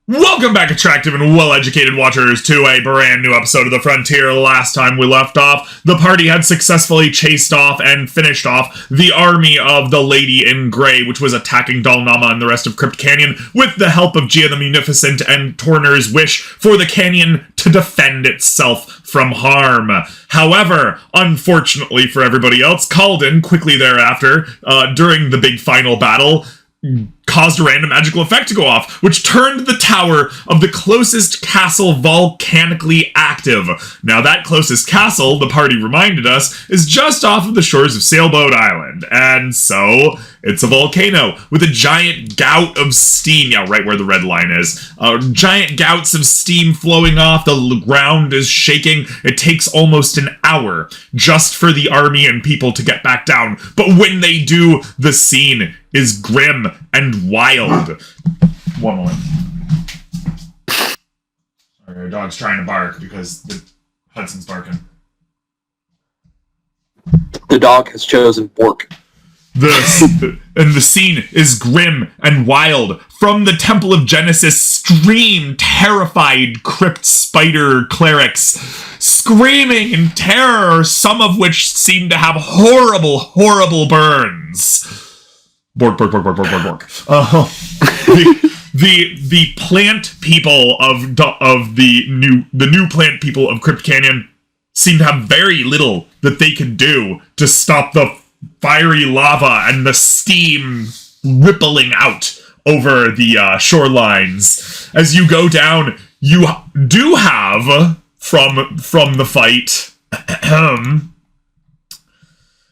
Welcome back, attractive and well-educated watchers, to a brand new episode of The Frontier. Last time we left off, the party had successfully chased off and finished off the army of the Lady in Grey, which was attacking Dalnama and the rest of Crypt Canyon with the help of Jiya the Munificent and Torner's wish for the canyon to defend itself from harm. However, unfortunately for everybody else, Kalden, quickly thereafter, during the big final battle, caused a random magical effect to go off, which turned the tower of the closest castle volcanically active. Now, that closest castle, the party reminded us, is just off of the shores of Sailboat Island, and so it's a volcano with a giant gout of steam. Yeah, right where the red line is. Giant gouts of steam flowing off. The ground is shaking. It takes almost an hour just for the army and people to get back down. But when they do, the scene is grim and wild. One moment. Sorry, our dog's trying to bark because Hudson's barking. The dog has chosen Bork. And the scene is grim and wild. From the Temple of Genesis scream terrified crypt spider clerics, screaming in terror, some of which seem to have horrible, horrible burns. Bork. The plant people of the new plant people of Crypt Canyon seem to have very little that they could do to stop the fiery lava and the steam rippling out over the shorelines. As you go down, you do have from the fight.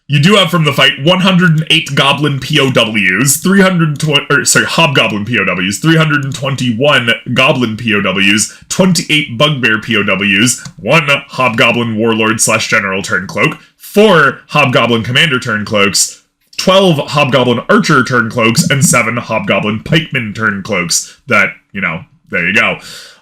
You do have from the fight 108 goblin POWs, hobgoblin POWs, 321 goblin POWs, 28 bugbear POWs, 1 hobgoblin warlord / general turncloak, 4 hobgoblin commander turncloaks, 12 hobgoblin archer turncloaks, and 7 hobgoblin pikeman turncloaks. There you go.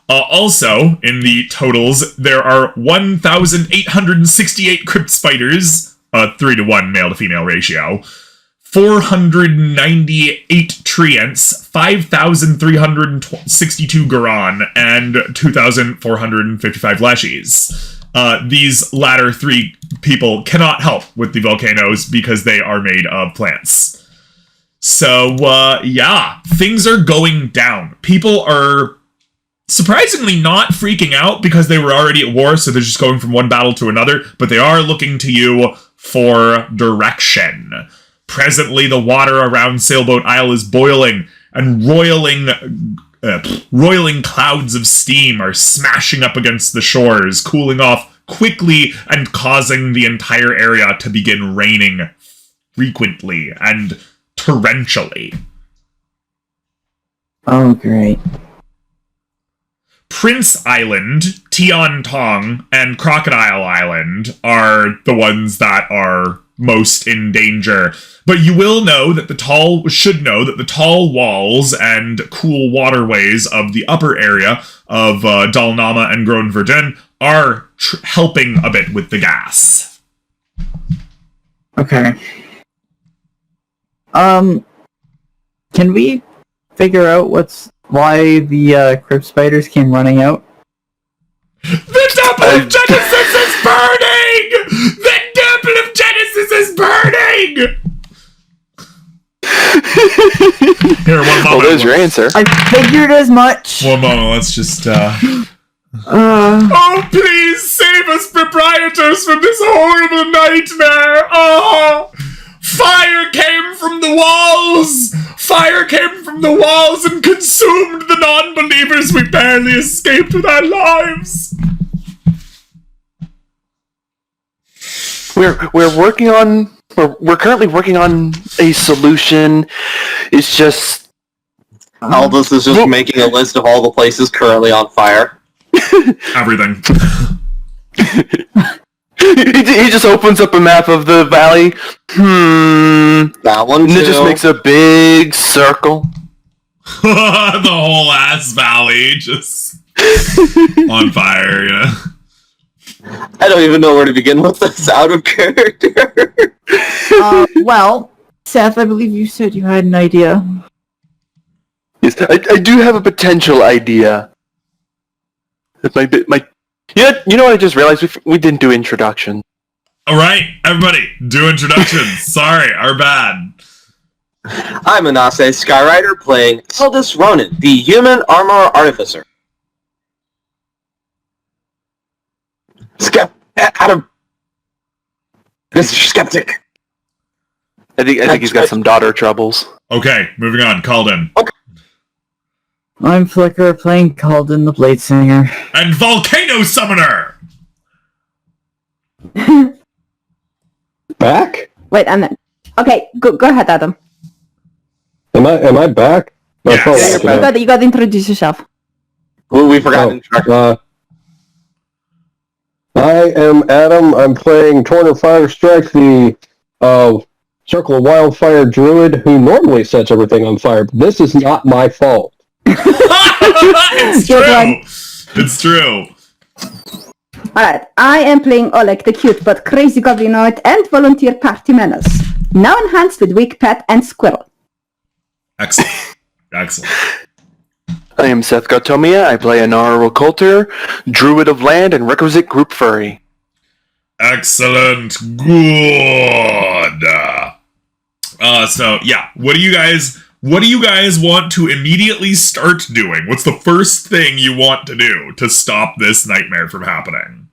Also, in the totals, there are 1,868 crypt spiders, 3-to-1 male-to-female ratio, 498 treants, 5,362 Garan, and 2,455 leshies. These latter 3 people cannot help with the volcanoes because they are made of plants. So, things are going down. People are surprisingly not freaking out because they were already at war, so they're just going from one battle to another, but they are looking to you for direction. Presently, the water around Sailboat Isle is boiling, and roiling clouds of steam are smashing up against the shores, cooling off quickly and causing the entire area to begin raining frequently and torrentially. Oh, great. Prince Island, Tian Tong, and Crocodile Island are the ones that are most in danger. But you will know that the tall walls and cool waterways of the upper area of Dalnama and Groen Verdun are helping a bit with the gas. Okay. Can we figure out why the crypt spiders came running out? The Temple of Genesis is burning! The Temple of Genesis is burning! Here, one moment. Well, there's your answer. I figured as much! One moment, let's just, Oh, please save us proprietors from this horrible nightmare! Oh! Fire came from the walls! Fire came from the walls and consumed the non-believers. We barely escaped with our lives. We're currently working on a solution. It's just Aldous is just making a list of all the places currently on fire. Everything. He just opens up a map of the valley. That one too. And it just makes a big circle. The whole ass valley just on fire, I don't even know where to begin with this, out of character. Well, Seth, I believe you said you had an idea. Yes, I do have a potential idea. That you know what I just realized? We didn't do introduction. All right, everybody, do introductions. Sorry, our bad. I'm Anase Skyrider playing Eldest Ronin, the human armor artificer. Adam! Mr. Skeptic! I think he's got some daughter troubles. Okay, moving on. Calden. I'm Flicker playing Calden the Blade Singer. And Volcano Summoner! Back? Wait, I'm not. Okay, go ahead, Adam. Am I back? My Yes. phone Yeah, went You out. got to introduce yourself. Who we forgot to I am Adam. I'm playing Torn Fire Strike, the Circle of Wildfire Druid, who normally sets everything on fire. But this is not my fault. It's Good true! one. It's true. Alright, I am playing Oleg, the cute but crazy goblinoid and volunteer party menace. Now enhanced with weak pet and squirrel. Excellent. Excellent. I am Seth Gotomia. I play Anara Coulter, Druid of Land, and Requisite Group Furry. Excellent. Good. So yeah, what do you guys want to immediately start doing? What's the first thing you want to do to stop this nightmare from happening?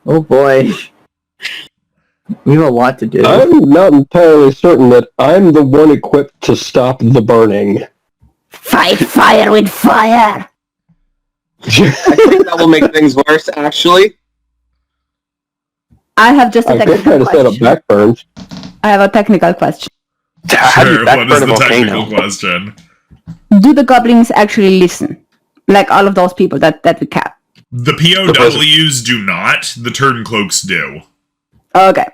Oh boy. We have a lot to do. I'm not entirely certain that I'm the one equipped to stop the burning. Fight fire with fire! I think that will make things worse, actually. I have just a I could try technical to set up question. backburns. I have a technical question. How do you Sure, what is backburn a the technical volcano? question? Do the goblins actually listen? Like all of those people that we cap. The POWs do not, the Turncloaks do. Okay.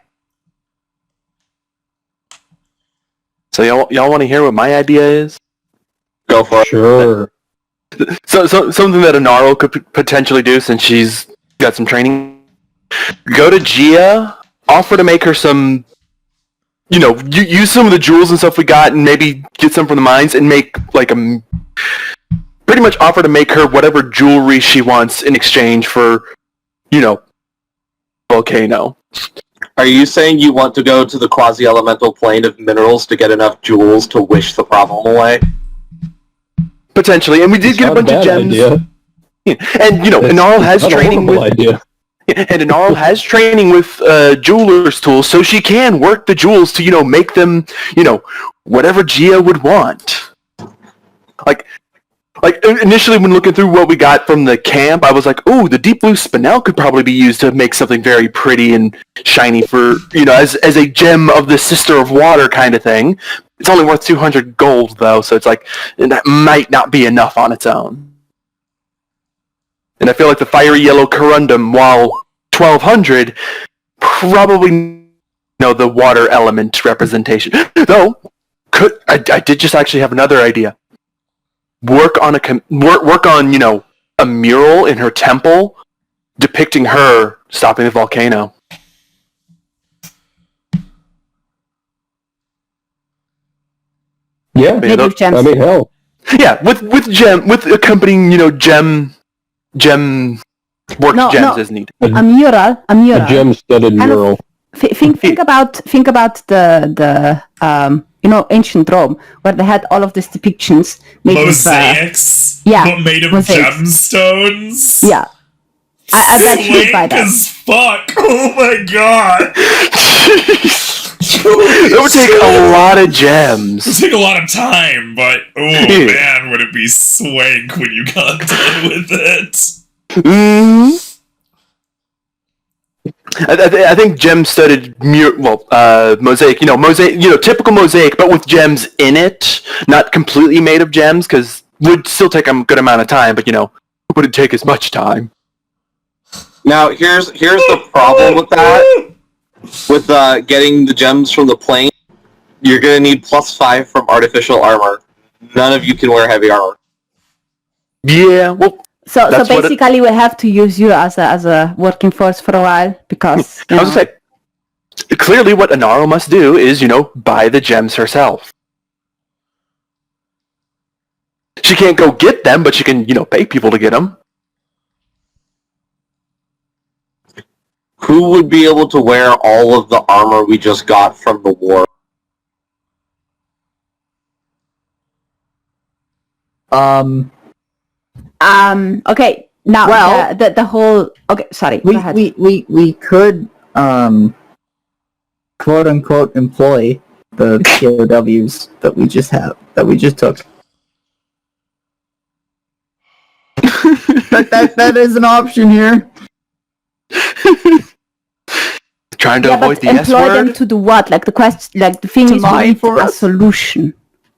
So y'all want to hear what my idea is? Go for it. Sure. So something that Anaro could potentially do since she's got some training. Go to Jiya, offer to make her some, use some of the jewels and stuff we got, and maybe get some from the mines, and make like pretty much offer to make her whatever jewelry she wants in exchange for, Volcano. Are you saying you want to go to the quasi-elemental plane of minerals to get enough jewels to wish the problem away? Potentially, and we did get a bunch of gems. Idea. And Anaro has Not a training horrible with. idea. And Anaro has training with jeweler's tools, so she can work the jewels to, make them, whatever Jiya would want. Like initially when looking through what we got from the camp, I was like, ooh, the deep blue spinel could probably be used to make something very pretty and shiny for, as a gem of the sister of water kind of thing. It's only worth 200 gold, though, so it's like, that might not be enough on its own. And I feel like the fiery yellow corundum, while 1200, probably the water element representation. Though, I did just actually have another idea. Work on a mural in her temple depicting her stopping the volcano. Yeah. Made with gems. I mean, hell. Yeah, with accompanying gem worked No, gems no. as needed. A mural. A gem-studded Kind of- mural. Think about the ancient Rome where they had all of these depictions made Mosaics? yeah, But made of mosaics. gemstones? yeah. I bet you would buy Swank that. as fuck! Oh my god! It would take a lot of gems. It'll take a lot of time, but oh man, would it be swank when you got done with it? Mm. I think gem-studded mosaic. Mosaic. Typical mosaic, but with gems in it, not completely made of gems, because would still take a good amount of time. But wouldn't take as much time. Now, here's the problem with that. With getting the gems from the plane, you're going to need +5 from artificial armor. None of you can wear heavy armor. Yeah, well, So That's what it- basically we have to use you as a working force for a while because I was gonna say, clearly what Anaro must do is, buy the gems herself. She can't go get them, but she can, pay people to get them. Who would be able to wear all of the armor we just got from the war? Okay. Now, Well- the whole... Okay, sorry. Go ahead. We could, quote unquote, employ the POWs that we just took. that is an option here. Trying to Yeah, avoid but the S employ them word. to do what? Like the thing To is, we mine need for a us? solution.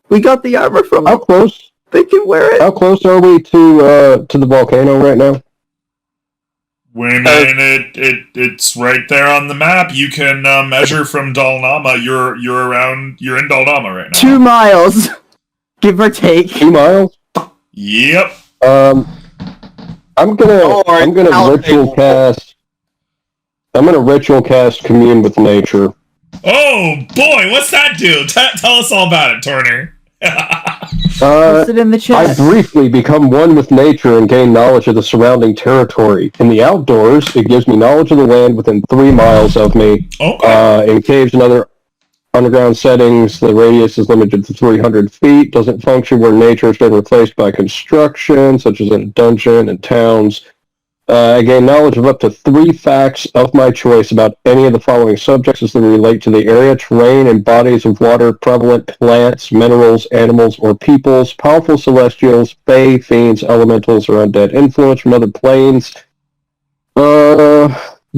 We got the armor from How them. close? They can wear it. How close are we to the volcano right now? It's right there on the map. You can measure from Dalnama. You're in Dalnama right now. 2 miles, give or take. 2 miles? Yep. I'm gonna I'll ritual take- cast. I'm gonna ritual cast commune with nature. Oh boy, what's that do? Tell us all about it, Turner. Post it in the I chat. briefly become one with nature and gain knowledge of the surrounding territory. In the outdoors, it gives me knowledge of the land within 3 miles of me. Okay. In caves and other underground settings, the radius is limited to 300 feet. Doesn't function where nature has been replaced by construction, such as in a dungeon and towns. I gain knowledge of up to 3 facts of my choice about any of the following subjects as they relate to the area: terrain and bodies of water, prevalent plants, minerals, animals, or peoples, powerful celestials, fae, fiends, elementals, or undead influence from other planes.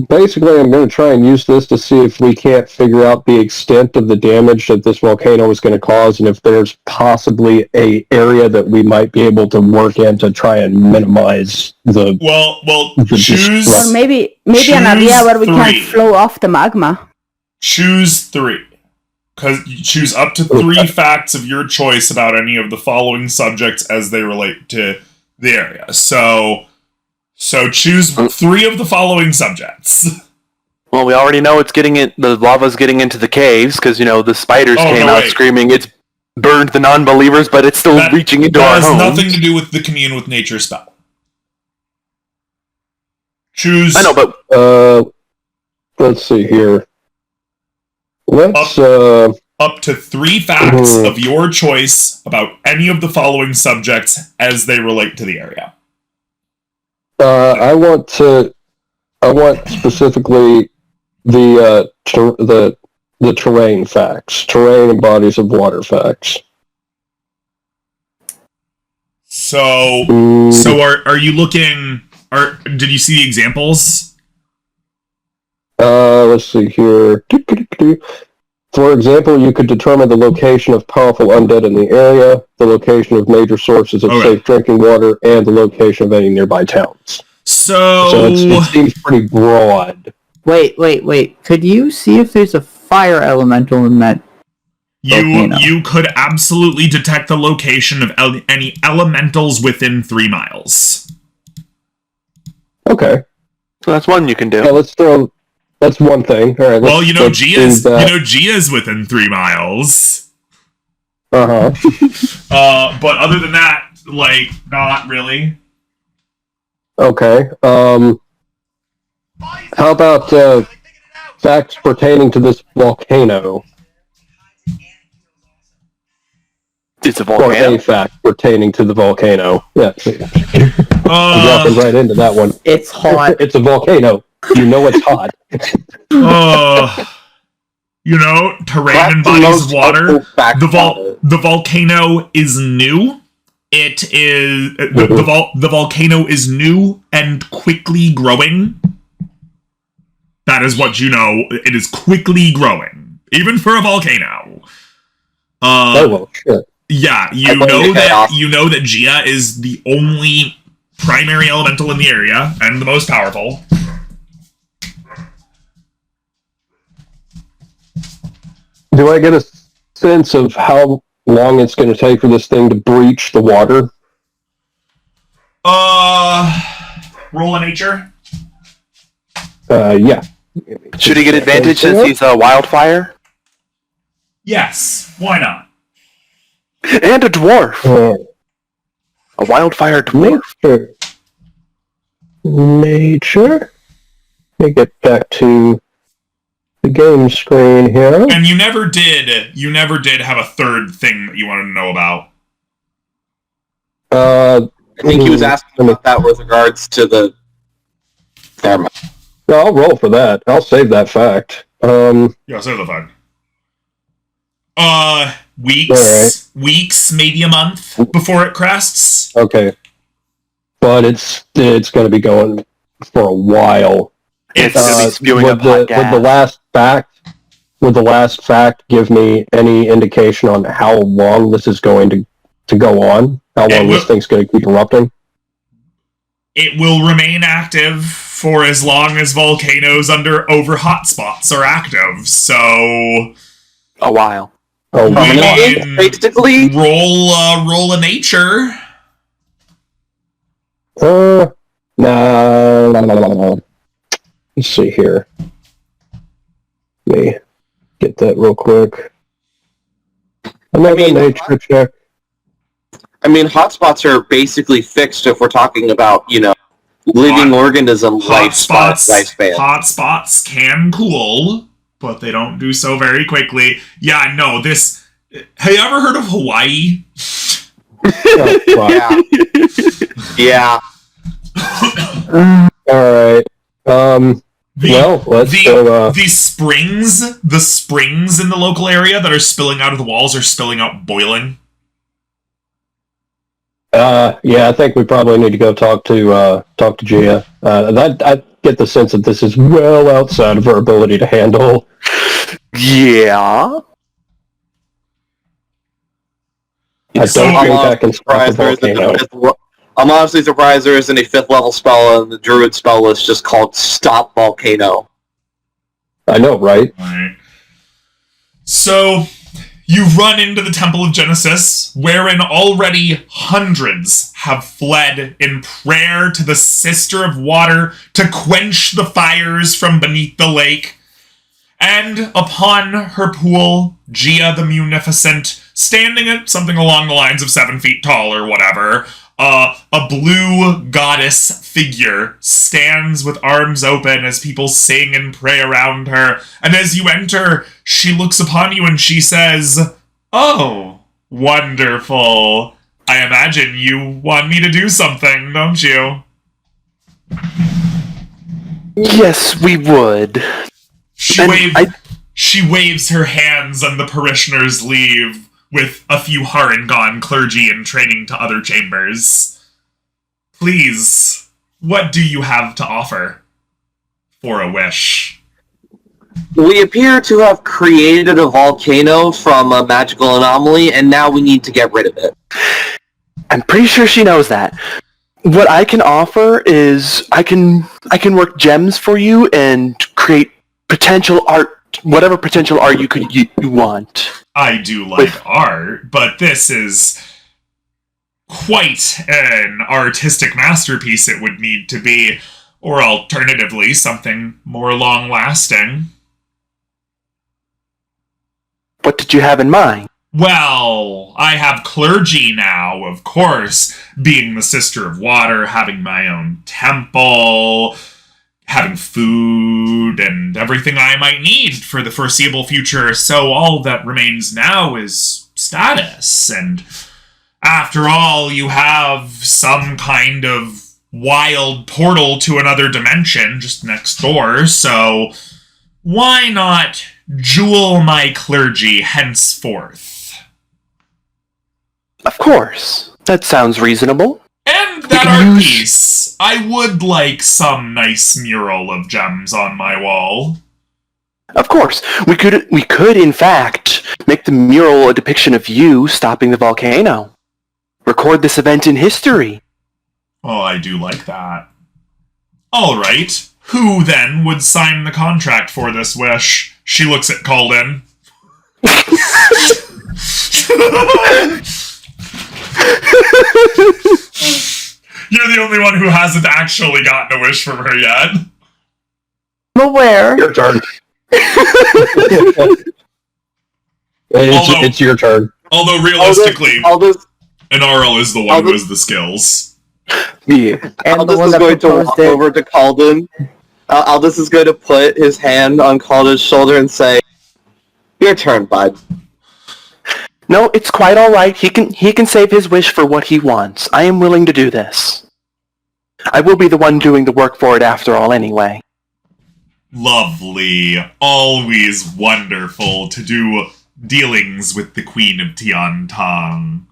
Basically, I'm going to try and use this to see if we can't figure out the extent of the damage that this volcano is going to cause, and if there's possibly a area that we might be able to work in to try and minimize the. Well, The choose Or maybe an Choose area where we 3. can flow off the magma. choose 3. Because you choose up to 3 facts of your choice about any of the following subjects as they relate to the area. So choose 3 of the following subjects. Well, we already know the lava's getting into the caves, because, the spiders Oh, came no, out wait. screaming it's burned the non-believers, but it's still reaching into that our has homes. nothing to do with the commune with nature spell. Choose. I know, but Let's see here. Let's up to 3 facts of your choice about any of the following subjects as they relate to the area. I want specifically the terrain facts, terrain and bodies of water facts. So Mm, are you looking? Did you see the examples? let's see here. For example, you could determine the location of powerful undead in the area, the location of major sources of Okay. safe drinking water, and the location of any nearby towns. So it seems pretty broad. Wait. Could you see if there's a fire elemental in that? Volcano. You could absolutely detect the location of any elementals within 3 miles. Okay. so that's one you can do. Yeah, that's one thing. All right. Well, let's Jia's within 3 miles. Uh-huh. But other than that, not really. Okay. How about facts pertaining to this volcano? It's a Or volcano. a fact pertaining to the volcano. Yeah. I'm dropping right into that one. It's hot. It's a volcano. You know it's hot. Terrain That's and the bodies most of water. helpful fact about it. The volcano is new. It is the volcano is new and quickly growing. That is what you know. It is quickly growing, even for a volcano. Oh, well, shit. Yeah, I believe chaos. you know that Jiya is the only primary elemental in the area and the most powerful. Do I get a sense of how long it's going to take for this thing to breach the water? Roll a nature. Yeah. Should he get advantage since he's a wildfire? Yes, why not? And a dwarf. A wildfire dwarf. Nature. Let me get back to the game screen here. And you never did have a third thing that you wanted to know about. I think he was asking about that with regards to the... Never mind. No, I'll roll for that. I'll save that fact. Yeah, save the fact. Weeks, maybe a month before it crests. Okay. But it's going to be going for a while. It's going to be spewing up hot gas. Would the last fact give me any indication on how long this is going to go on? How long this thing's going to keep erupting? It will remain active for as long as volcanoes over hotspots are active, so... A while. Basically? Roll a nature. No. Let's see here. Let me get that real quick. Nature check. I mean, hotspots are basically fixed if we're talking about, living organism lifespan. Hotspots can cool, but they don't do so very quickly. Yeah, no, this... Have you ever heard of Hawaii? Yeah. Alright. Let's go... The springs in the local area that are spilling out of the walls are spilling out boiling. I think we probably need to go talk to Jiya. I get the sense that this is well outside of her ability to handle. Yeah. I don't think that can stop the volcano. I'm honestly surprised there isn't a 5th level spell and the druid spell list just called Stop Volcano. I know, right? Alright. So... You run into the Temple of Genesis, wherein already hundreds have fled in prayer to the Sister of Water to quench the fires from beneath the lake. And upon her pool, Jiya the Munificent, standing at something along the lines of 7 feet tall or whatever, a blue goddess figure stands with arms open as people sing and pray around her. And as you enter, she looks upon you and she says, "Oh, wonderful. I imagine you want me to do something, don't you?" Yes, we would. She waves her hands and the parishioners leave, with a few Harangon clergy in training to other chambers. Please, what do you have to offer for a wish? We appear to have created a volcano from a magical anomaly, and now we need to get rid of it. I'm pretty sure she knows that. What I can offer is I can work gems for you and create potential art, whatever potential art you want. I do like art, but this is quite an artistic masterpiece it would need to be, or alternatively, something more long-lasting. What did you have in mind? Well, I have clergy now, of course, being the Sister of Water, having my own temple, having food, and everything I might need for the foreseeable future, so all that remains now is status, and after all, you have some kind of wild portal to another dimension just next door, so why not jewel my clergy henceforth? Of course. That sounds reasonable. And that art piece. I would like some nice mural of gems on my wall. Of course. We could in fact make the mural a depiction of you stopping the volcano. Record this event in history. Oh, I do like that. Alright. Who, then, would sign the contract for this wish? She looks at Calden. You're the only one who hasn't actually gotten a wish from her yet. I'm aware. Your turn. It's your turn. Although realistically... And Arl is the one who has the skills. Yeah. And the Aldous one is that going to proposed walk it. over to Calden. Aldous is going to put his hand on Calden's shoulder and say, "Your turn, bud." No, it's quite all right. He can save his wish for what he wants. I am willing to do this. I will be the one doing the work for it after all anyway. Lovely. Always wonderful to do dealings with the Queen of Tiantong.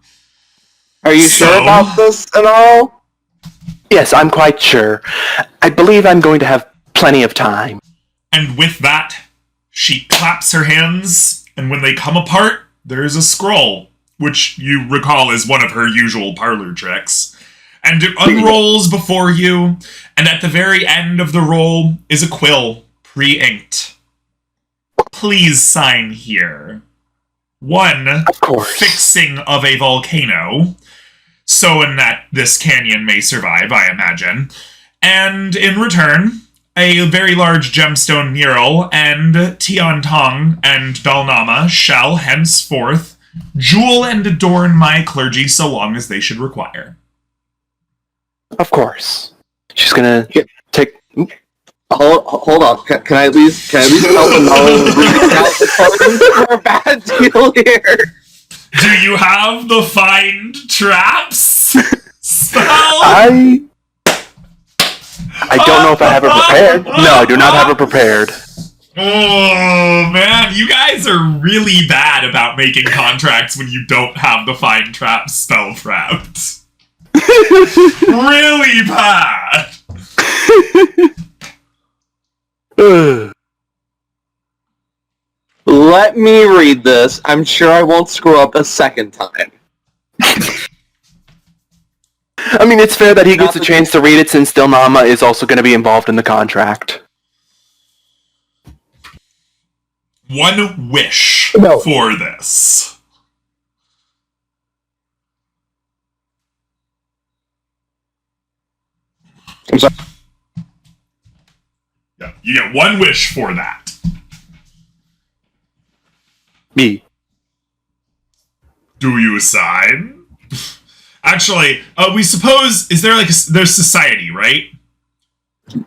Are you sure about this at all? Yes, I'm quite sure. I believe I'm going to have plenty of time. And with that, she claps her hands, and when they come apart, there is a scroll, which you recall is one of her usual parlor tricks. And it unrolls before you, and at the very end of the roll is a quill, pre-inked. Please sign here. 1. Of course. Fixing of a volcano, so in that this canyon may survive, I imagine. And in return, a very large gemstone mural, and Tiantong and Dalnama shall henceforth jewel and adorn my clergy so long as they should require. Of course. She's gonna take... Hold on. Can I at least tell them for a bad deal here? Do you have the find traps spell? I don't know if I have it prepared. No, I do not have it prepared. Oh, man, you guys are really bad about making contracts when you don't have the find traps spell prepped. Really bad. Let me read this. I'm sure I won't screw up a second time. I mean, it's fair that he gets a chance to read it since Dalnama is also going to be involved in the contract. One wish for this. I'm sorry. Yeah, you get one wish for that. Me. Do you sign? Actually, we suppose, is there there's society, right?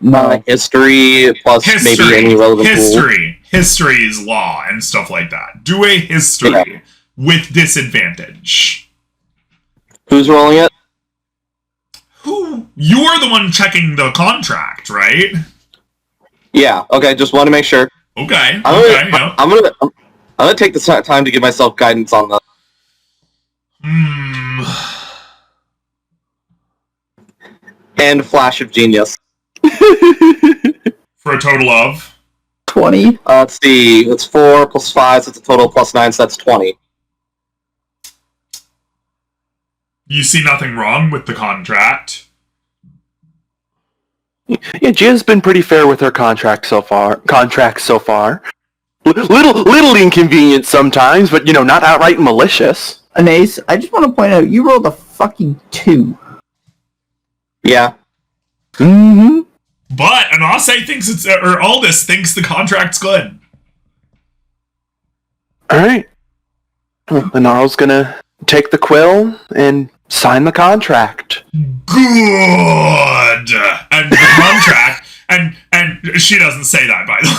No. History plus maybe any relevant tool. History is law and stuff like that. Do a history with disadvantage. Who's rolling it? You're the one checking the contract, right? Yeah. Okay. Just want to make sure. Okay. I'm gonna take this time to give myself guidance on that. And flash of genius. For a total of 20. Let's see. It's 4 plus 5, so it's a total plus 9, so that's 20. You see nothing wrong with the contract. Yeah, Jia's been pretty fair with her contracts so far. Little inconvenient sometimes, but not outright malicious. Anase, I just want to point out, you rolled a fucking 2. Yeah. Mm-hmm. But Anase thinks Aldous thinks the contract's good. Alright. And Arl's gonna take the quill and sign the contract. Good! And the contract, and she doesn't say that, by the way.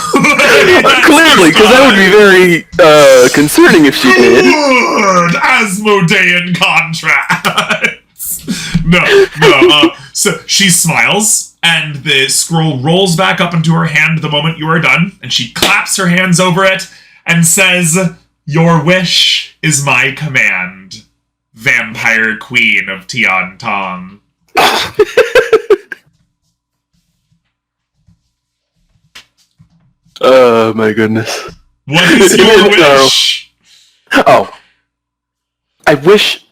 Clearly, because that would be very concerning if she did. Good! Asmodean contracts! No. So she smiles, and the scroll rolls back up into her hand the moment you are done, and she claps her hands over it, and says, "Your wish is my command, Vampire Queen of Tiantong." Oh my goodness. What is your wish? Oh. I wish...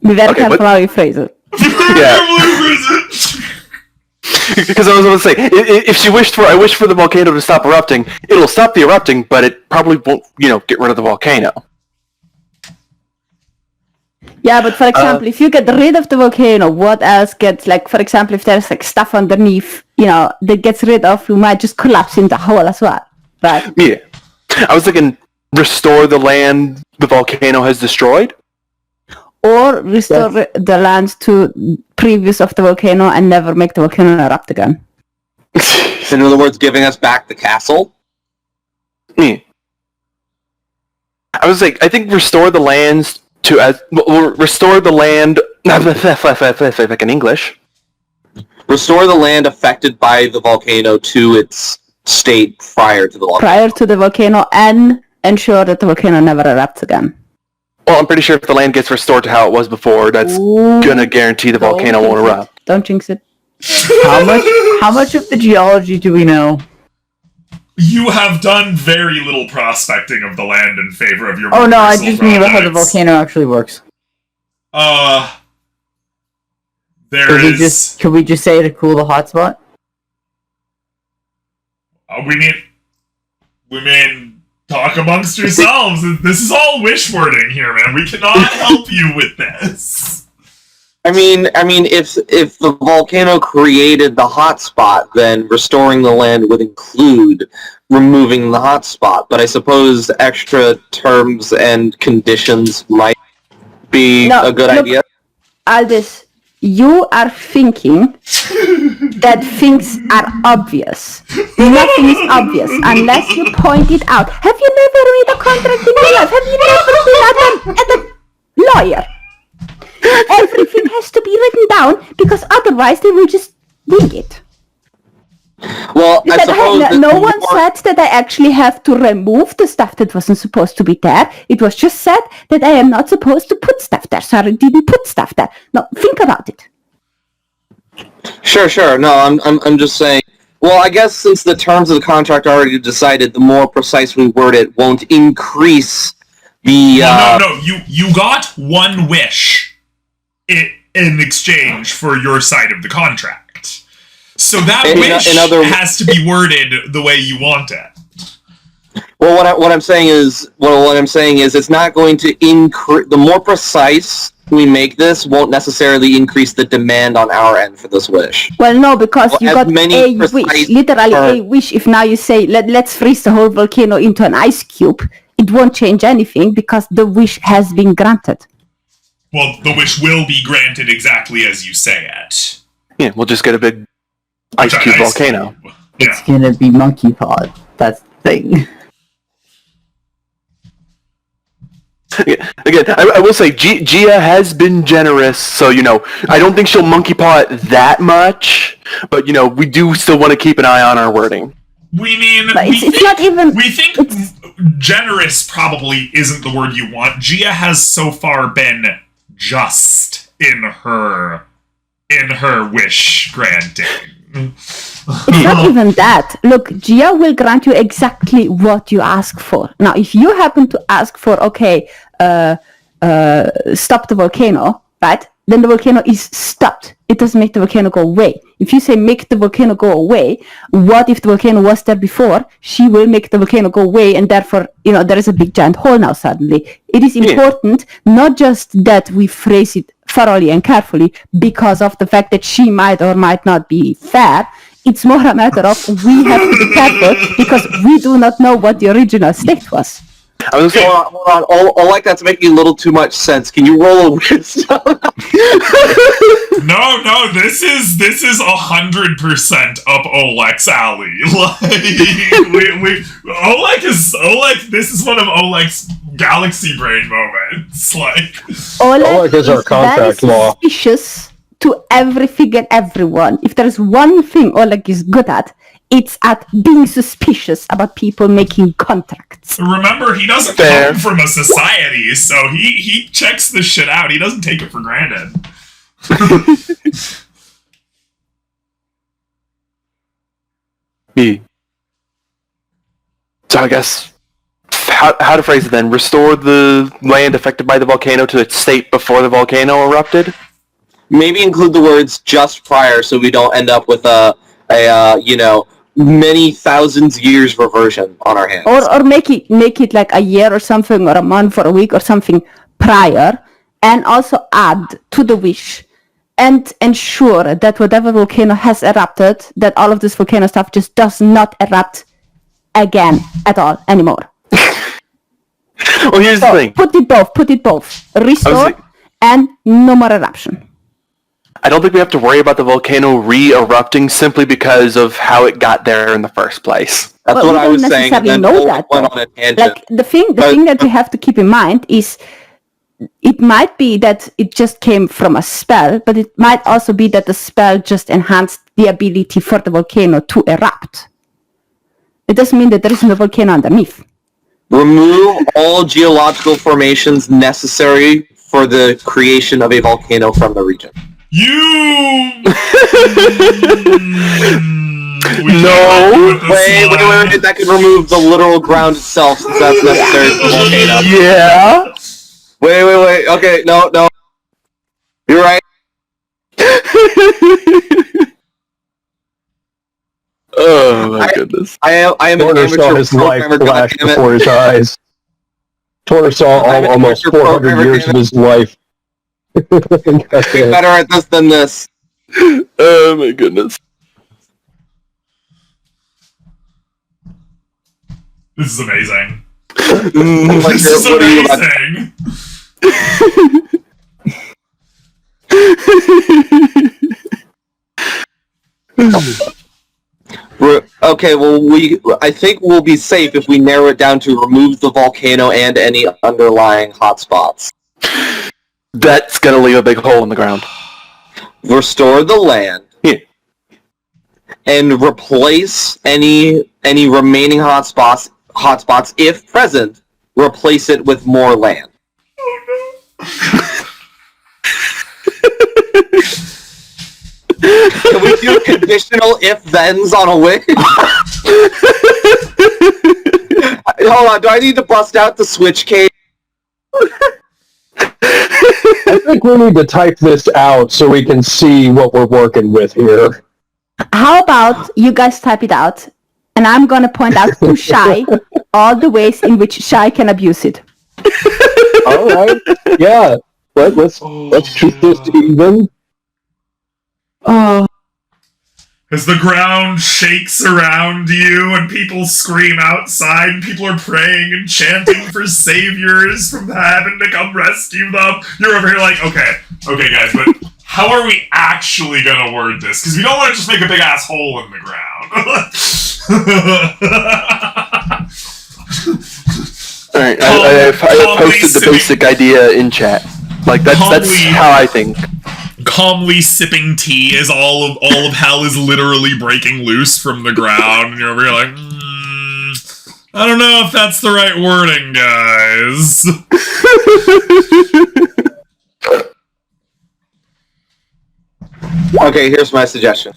Be very Okay, careful how you phrase it. Yeah. Because I was going to say, if she I wish for the volcano to stop erupting, it'll stop the erupting, but it probably won't, get rid of the volcano. Yeah, but for example, if you get rid of the volcano, what else gets, for example, if there's stuff underneath, that gets rid of, you might just collapse in the hole as well, right? Yeah. I was thinking, restore the land the volcano has destroyed? or restore the land to previous of the volcano and never make the volcano erupt again. In other words, giving us back the castle. I was like, I think restore the lands to restore the land. Like in English. Restore the land affected by the volcano to its state prior to the volcano. Prior to the volcano, and ensure that the volcano never erupts again. Well, I'm pretty sure if the land gets restored to how it was before, that's gonna guarantee the volcano won't erupt. Don't jinx it. How much of the geology do we know? You have done very little prospecting of the land in favor of your. Oh no, I personal just mean about how the projects. volcano actually works. Could we just say to cool the hotspot? We mean, talk amongst yourselves. This is all wish wording here, man. We cannot help you with this. I mean, if the volcano created the hotspot, then restoring the land would include removing the hotspot. But I suppose extra terms and conditions might be a good idea. Aldous, you are thinking that things are obvious. Nothing is obvious unless you point it out. Have you never made a contract in your life? Have you never been at a lawyer? Everything has to be written down because otherwise they will just wing it. Well, I suppose no one said that I actually have to remove the stuff that wasn't supposed to be there. It was just said that I am not supposed to put stuff there, so I didn't put stuff there. No, think about it. Sure. No, I'm just saying. Well, I guess since the terms of the contract are already decided, the more precise we word it won't increase the. No. You got one wish in exchange for your side of the contract. So that wish has to be worded the way you want it. Well, what I'm saying is it's not going to increase. The more precise we make this, won't necessarily increase the demand on our end for this wish. Well, no, because you got a wish, literally a wish. If now you say let's freeze the whole volcano into an ice cube, it won't change anything because the wish has been granted. Well, the wish will be granted exactly as you say it. Yeah, we'll just get a big ice cube volcano. Cube. It's gonna be monkey pod. That's the thing. Again, I will say, Jiya has been generous, so, I don't think she'll monkey paw it that much, but, we do still want to keep an eye on our wording. We think generous probably isn't the word you want. Jiya has so far been just in her wish granting. It's not even that. Look, Jiya will grant you exactly what you ask for. Now, if you happen to ask for, stop the volcano, right? Then the volcano is stopped. It doesn't make the volcano go away. If you say make the volcano go away, what if the volcano was there before? She will make the volcano go away, and therefore, there is a big giant hole now suddenly. It is important not just that we phrase it thoroughly and carefully because of the fact that she might or might not be fair. It's more a matter of we have to be careful because we do not know what the original state was. I was hold on. All like that's making a little too much sense. Can you roll a wisdom? No, this is 100% up Oleg's alley. Oleg. This is one of Oleg's galaxy brain moments. Oleg is our contract law. Suspicious to everything and everyone. If there's one thing Oleg is good at, it's at being suspicious about people making contracts. Remember, he doesn't come from a society, so he checks this shit out. He doesn't take it for granted. So I guess how to phrase it then? Restore the land affected by the volcano to its state before the volcano erupted? Maybe include the words just prior, so we don't end up with a many thousands years reversion on our hands. Or make it like a year or something, or a month or a week or something prior, and also add to the wish and ensure that whatever volcano has erupted, that all of this volcano stuff just does not erupt again at all anymore. Well, here's the thing. Put it both. Restore and no more eruption. I don't think we have to worry about the volcano re-erupting simply because of how it got there in the first place. That's Well, what we I don't was saying. And necessarily then know Owen that, went though. on a tangent. Like the thing that we have to keep in mind is it might be that it just came from a spell, but it might also be that the spell just enhanced the ability for the volcano to erupt. It doesn't mean that there isn't a volcano underneath. Remove all geological formations necessary for the creation of a volcano from the region. Wait, that could remove the literal ground itself, since that's necessary for the volcano. Yeah. Wait. Okay, no. You're right. Oh my goodness. I am an Torner saw amateur his life programmer, flash goddammit. before his eyes. Torner saw I'm an almost amateur 400 programmer, years of his life. Better at this than this. Oh my goodness. This is amazing. Like, This is what are you about? Amazing. Okay, well, I think we'll be safe if we narrow it down to remove the volcano and any underlying hotspots. That's gonna leave a big hole in the ground. Restore the land. Yeah. And replace any remaining hotspots, if present, replace it with more land. Can we do conditional if-thens on a wish? Hold on, do I need to bust out the switch case? I think we need to type this out so we can see what we're working with here. How about you guys type it out, and I'm gonna point out to Shy all the ways in which Shy can abuse it. All right. Yeah. Let's keep this even. Oh. As the ground shakes around you and people scream outside and people are praying and chanting for saviors from heaven to come rescue them, you're over here like, okay guys, but how are we actually gonna word this? Because we don't want to just make a big ass hole in the ground. Alright, I posted the basic idea in chat. Like, that's how I think. Calmly sipping tea as all of hell is literally breaking loose from the ground, and you're over here like, I don't know if that's the right wording, guys. Okay, here's my suggestion.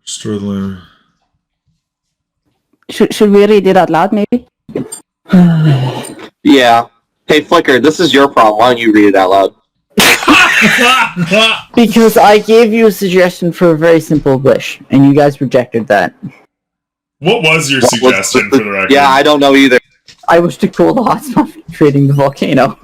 Should we read it out loud, maybe? Yeah. Hey, Flicker, this is your problem. Why don't you read it out loud? Because I gave you a suggestion for a very simple wish, and you guys rejected that. What was your suggestion for the record? Yeah, I don't know either. I wish to cool the hotspot, creating the volcano.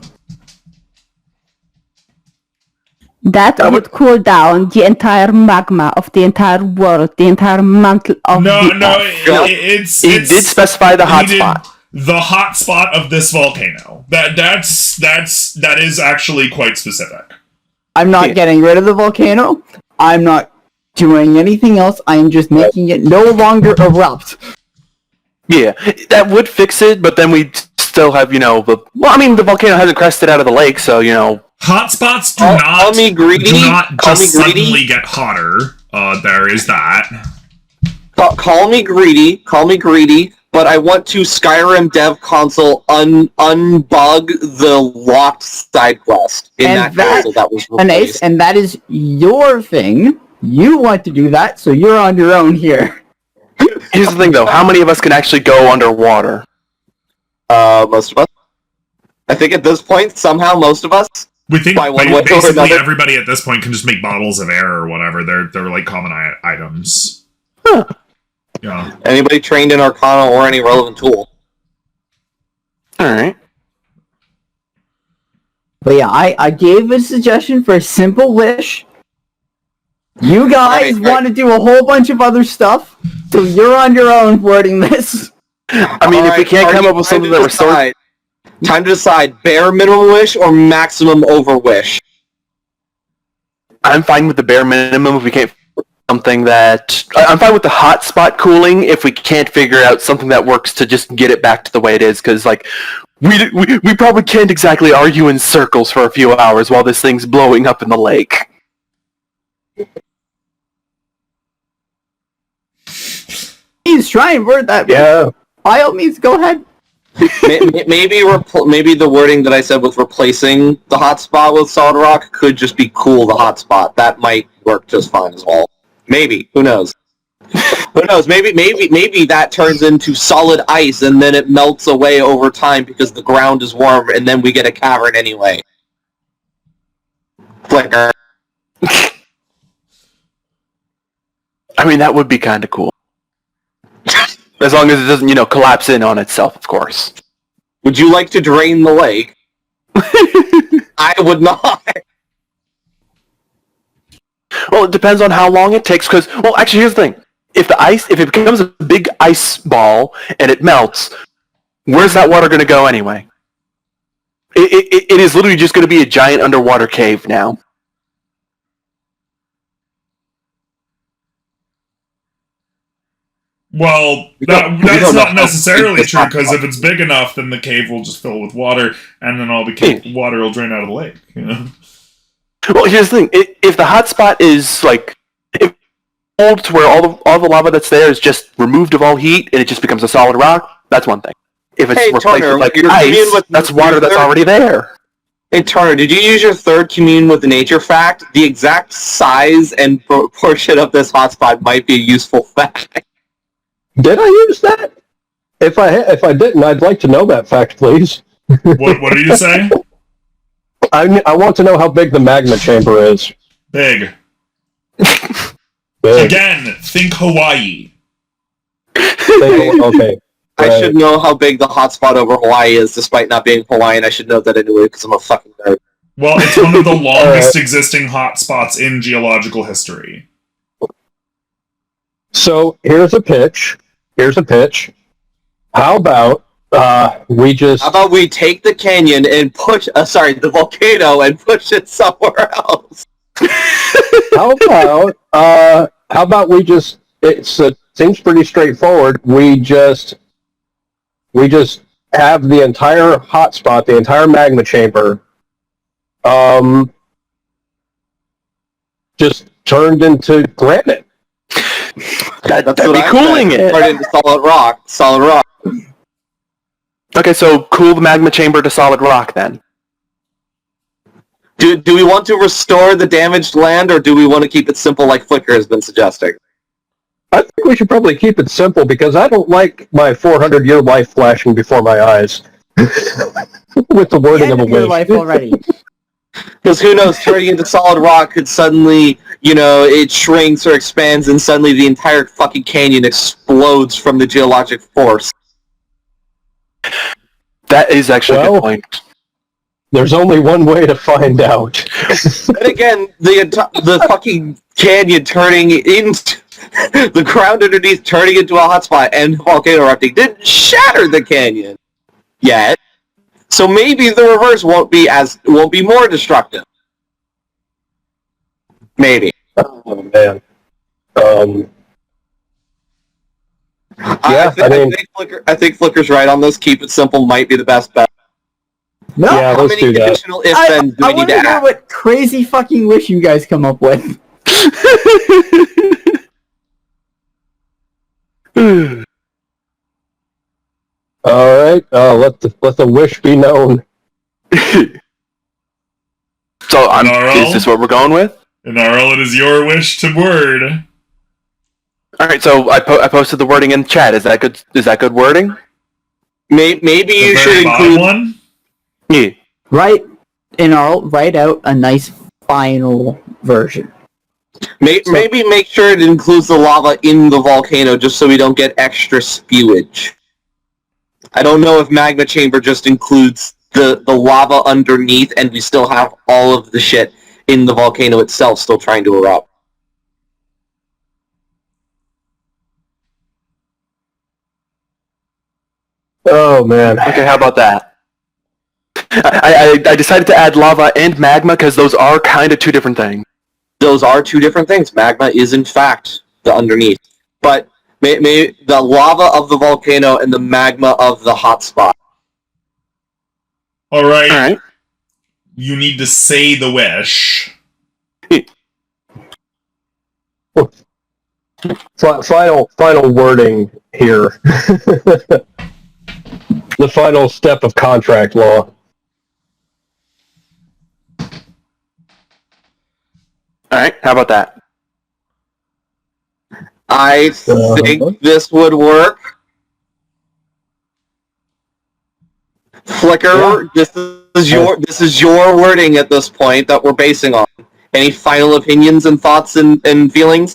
That would cool down the entire magma of the entire world, the entire mantle of the Earth. He did specify the hotspot. The hotspot of this volcano. That is actually quite specific. I'm not getting rid of the volcano. I'm not doing anything else. I am just making it no longer erupt. Yeah, that would fix it, but then we'd still have, the volcano hasn't crested out of the lake, so, Hotspots do Call me greedy. do not Call just me greedy. suddenly get hotter. There is that. Call me greedy, but I want to Skyrim dev console unbug the locked side quest in that console that was replaced. And that is your thing. You want to do that, so you're on your own here. Here's the thing, though. How many of us can actually go underwater? Most of us. I think at this point, somehow, most of us. We think By one way or basically another. everybody at this point can just make bottles of air or whatever. They're like common items. Huh. Yeah. Anybody trained in Arcana or any relevant tool. Alright. But yeah, I gave a suggestion for a simple wish. You guys Right. want to do a whole bunch of other stuff, so you're on your own wording this. I mean, if we can't come up with something that restores... Time to decide, bare minimum wish or maximum over wish? I'm fine with the bare minimum if we can't something that... I'm fine with the hotspot cooling if we can't figure out something that works to just get it back to the way it is, because, like, we probably can't exactly argue in circles for a few hours while this thing's blowing up in the lake. Please try and word that. Yeah. By all means, go ahead. Maybe the wording that I said with replacing the hotspot with solid rock could just be cool the hotspot. That might work just fine as well. Maybe. Who knows? Who knows? Maybe that turns into solid ice and then it melts away over time because the ground is warm and then we get a cavern anyway. Flicker. I mean, that would be kind of cool. As long as it doesn't, collapse in on itself, of course. Would you like to drain the lake? I would not. Well, it depends on how long it takes, because, well, actually, here's the thing. If it becomes a big ice ball and it melts, where's that water going to go anyway? It is literally just going to be a giant underwater cave now. Well, that's not necessarily true, because if it's big enough, then the cave will just fill with water, and then all the water will drain out of the lake, Well, here's the thing. If the hotspot is, cold to where all the lava that's there is just removed of all heat, and it just becomes a solid rock, that's one thing. If it's replaced Turner, with, ice, that's water that's already there. Hey, Turner, did you use your third commune with nature fact? The exact size and portion of this hotspot might be a useful fact. Did I use that? If I didn't, I'd like to know that fact, please. What do you say? I want to know how big the magma chamber is. Big. Big. Again, think Hawaii. Okay. I should know how big the hotspot over Hawaii is, despite not being Hawaiian. I should know that anyway, because I'm a fucking nerd. Well, it's one of the longest existing hotspots in geological history. So, here's a pitch. How about we just... How about we take the canyon and the volcano and push it somewhere else? How about we just... It seems pretty straightforward. We just have the entire hotspot, the entire magma chamber, just turned into granite. That'd be cooling it. Turn into solid rock. Okay, so cool the magma chamber to solid rock then. Do we want to restore the damaged land, or do we want to keep it simple like Flicker has been suggesting? I think we should probably keep it simple, because I don't like my 400-year life flashing before my eyes. With the wording of a your wish. life already. Because who knows, turning into solid rock could suddenly, it shrinks or expands and suddenly the entire fucking canyon explodes from the geologic force. That is actually a good point. There's only one way to find out. And again, the fucking canyon turning into... the ground underneath turning into a hotspot and volcano erupting didn't shatter the canyon yet. So maybe the reverse won't be more destructive. Maybe. Oh, man. I think Flicker's right on this. Keep it simple might be the best bet. No, Yeah, How let's many do that. additional if-thens do I we need want to to hear add? what crazy fucking wish you guys come up with. All right. Let the wish be known. So, Gnarl? is this what we're going with? Gnarl, it is your wish to word. Alright, so I posted the wording in the chat. Is that good? Is that good wording? Maybe you The should very bottom include... one? Yeah. Write out a nice final version. Maybe make sure it includes the lava in the volcano just so we don't get extra spewage. I don't know if magma chamber just includes the lava underneath and we still have all of the shit in the volcano itself still trying to erupt. Oh man. Okay, how about that? I decided to add lava and magma because those are kind of two different things. Those are two different things. Magma is, in fact, the underneath. But may the lava of the volcano and the magma of the hotspot. All right. All right. You need to say the wish. Final wording here. The final step of contract law. All right, how about that? I think this would work. Flicker, this is your wording at this point that we're basing on. Any final opinions and thoughts and feelings?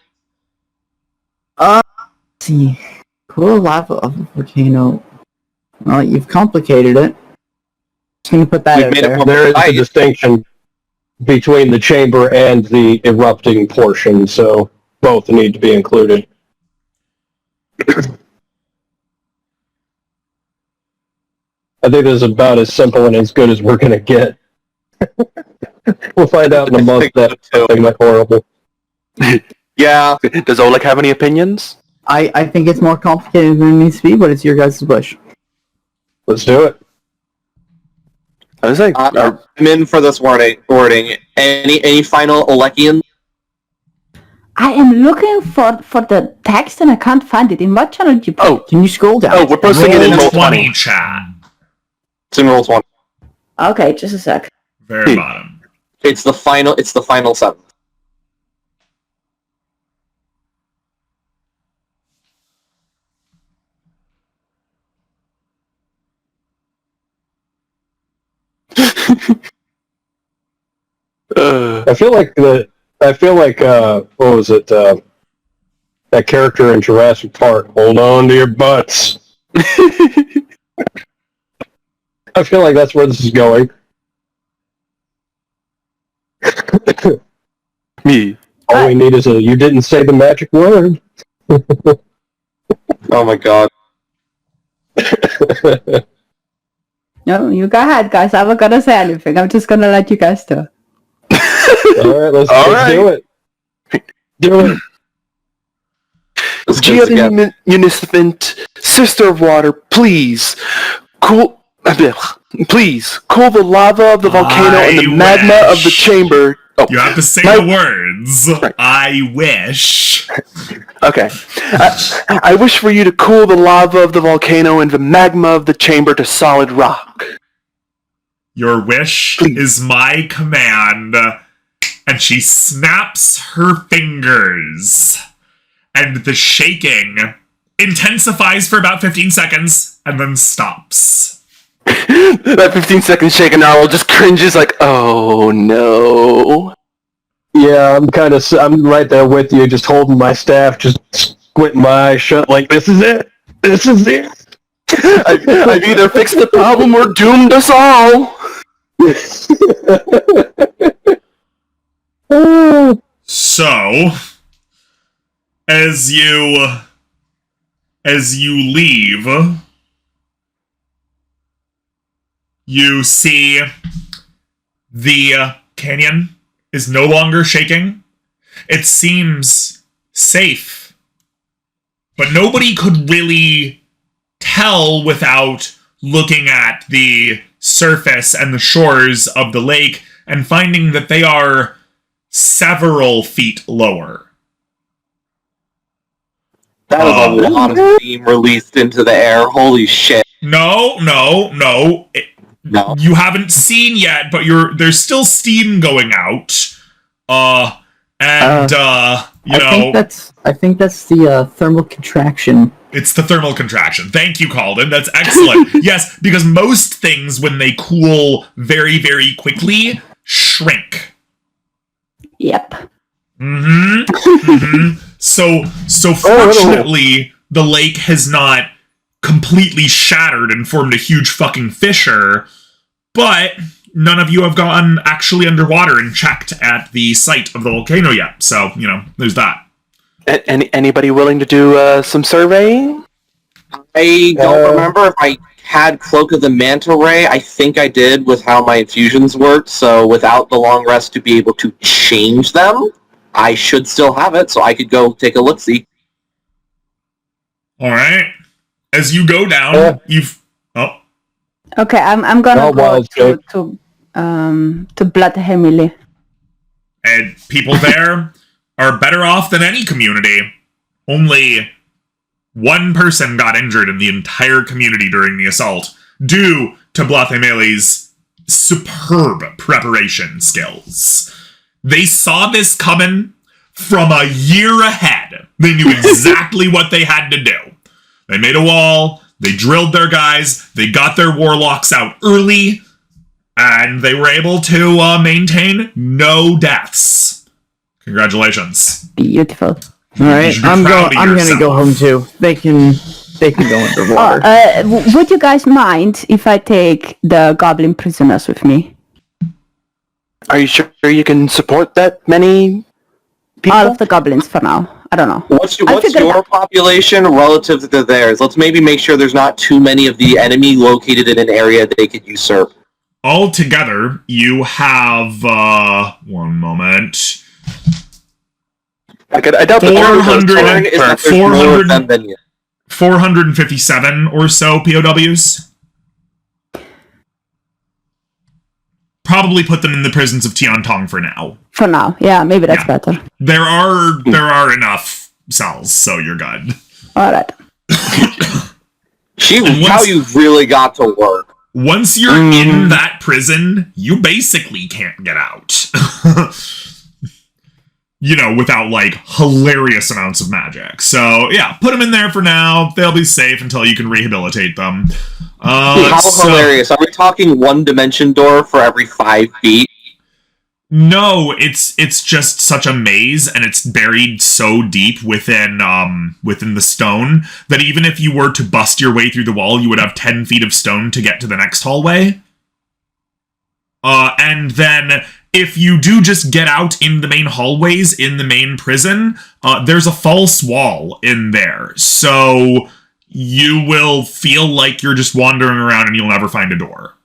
Let's see. Cool lava of the volcano. Well, you've complicated it. Just gonna put that We've out made it there. more- There is a distinction between the chamber and the erupting portion, so both need to be included. I think this is about as simple and as good as we're going to get. We'll find out in a month that something like horrible. Yeah. Does Oleg have any opinions? I think it's more complicated than it needs to be, but it's your guys' wish. Let's do it. I was like, I'm in for this wording. Any final Olekians? I am looking for the text and I can't find it. In what channel did you put it? Can you scroll down? oh, we're posting it in Roll Roll20. 20 chat. It's in Roll 20. Okay, just a sec. Very bottom. It's the final sentence. I feel like what was it? That character in Jurassic Park. Hold on to your butts. I feel like that's where this is going. Me. All we need is a "you didn't say the magic word." Oh my god. No, you go ahead, guys. I'm not gonna say anything. I'm just gonna let you guys do. All right, let's do it. Do it. Jiya the Munificent, Sister of Water, please cool the lava of the volcano and the magma of the chamber. Oh, You have to say the words. Right. I wish. okay. I wish for you to cool the lava of the volcano and the magma of the chamber to solid rock. Your wish is my command. And she snaps her fingers. And the shaking intensifies for about 15 seconds and then stops. That 15-second shake and Arnold just cringes like, oh no. Yeah, I'm right there with you, just holding my staff, just squinting my eyes shut, like this is it. This is it. I've either fixed the problem or doomed us all. So, as you leave, you see the canyon is no longer shaking. It seems safe, but nobody could really tell without looking at the surface and the shores of the lake and finding that they are several feet lower. That is a lot of steam released into the air. Holy shit. No. No. You haven't seen yet, but there's still steam going out. I think that's the thermal contraction. It's the thermal contraction. Thank you, Calden. That's excellent. Yes, because most things, when they cool very, very quickly, shrink. Yep. So fortunately, the lake has not completely shattered and formed a huge fucking fissure, but none of you have gone actually underwater and checked at the site of the volcano yet. So, there's that. Anybody willing to do some surveying? I don't remember if I had Cloak of the Manta Ray. I think I did with how my infusions worked, so without the long rest to be able to change them, I should still have it, so I could go take a look-see. Alright. As you go down, Okay, I'm gonna go to Blood Emily. And people there are better off than any community. Only one person got injured in the entire community during the assault, due to Blathemele's superb preparation skills. They saw this coming from a year ahead. They knew exactly what they had to do. They made a wall, they drilled their guys, they got their warlocks out early, and they were able to maintain no deaths. Congratulations. Beautiful. All right, I'm gonna go home too. They can go underwater. Would you guys mind if I take the goblin prisoners with me? Are you sure you can support that many people? All of the goblins for now. I don't know. What's your population relative to theirs? Let's maybe make sure there's not too many of the enemy located in an area they could usurp. Altogether, you have, one moment. I doubt the 457 or so POWs. Probably put them in the prisons of Tiantong for now. For now, yeah, maybe that's better. There are enough cells, so you're good. All right. How you really got to work. Once you're in that prison, you basically can't get out. Without, hilarious amounts of magic. So, yeah, put them in there for now. They'll be safe until you can rehabilitate them. How hilarious. Are we talking one dimension door for every 5 feet? No, it's just such a maze, and it's buried so deep within the stone that even if you were to bust your way through the wall, you would have 10 feet of stone to get to the next hallway. And then if you do just get out in the main hallways in the main prison, there's a false wall in there. So you will feel like you're just wandering around and you'll never find a door.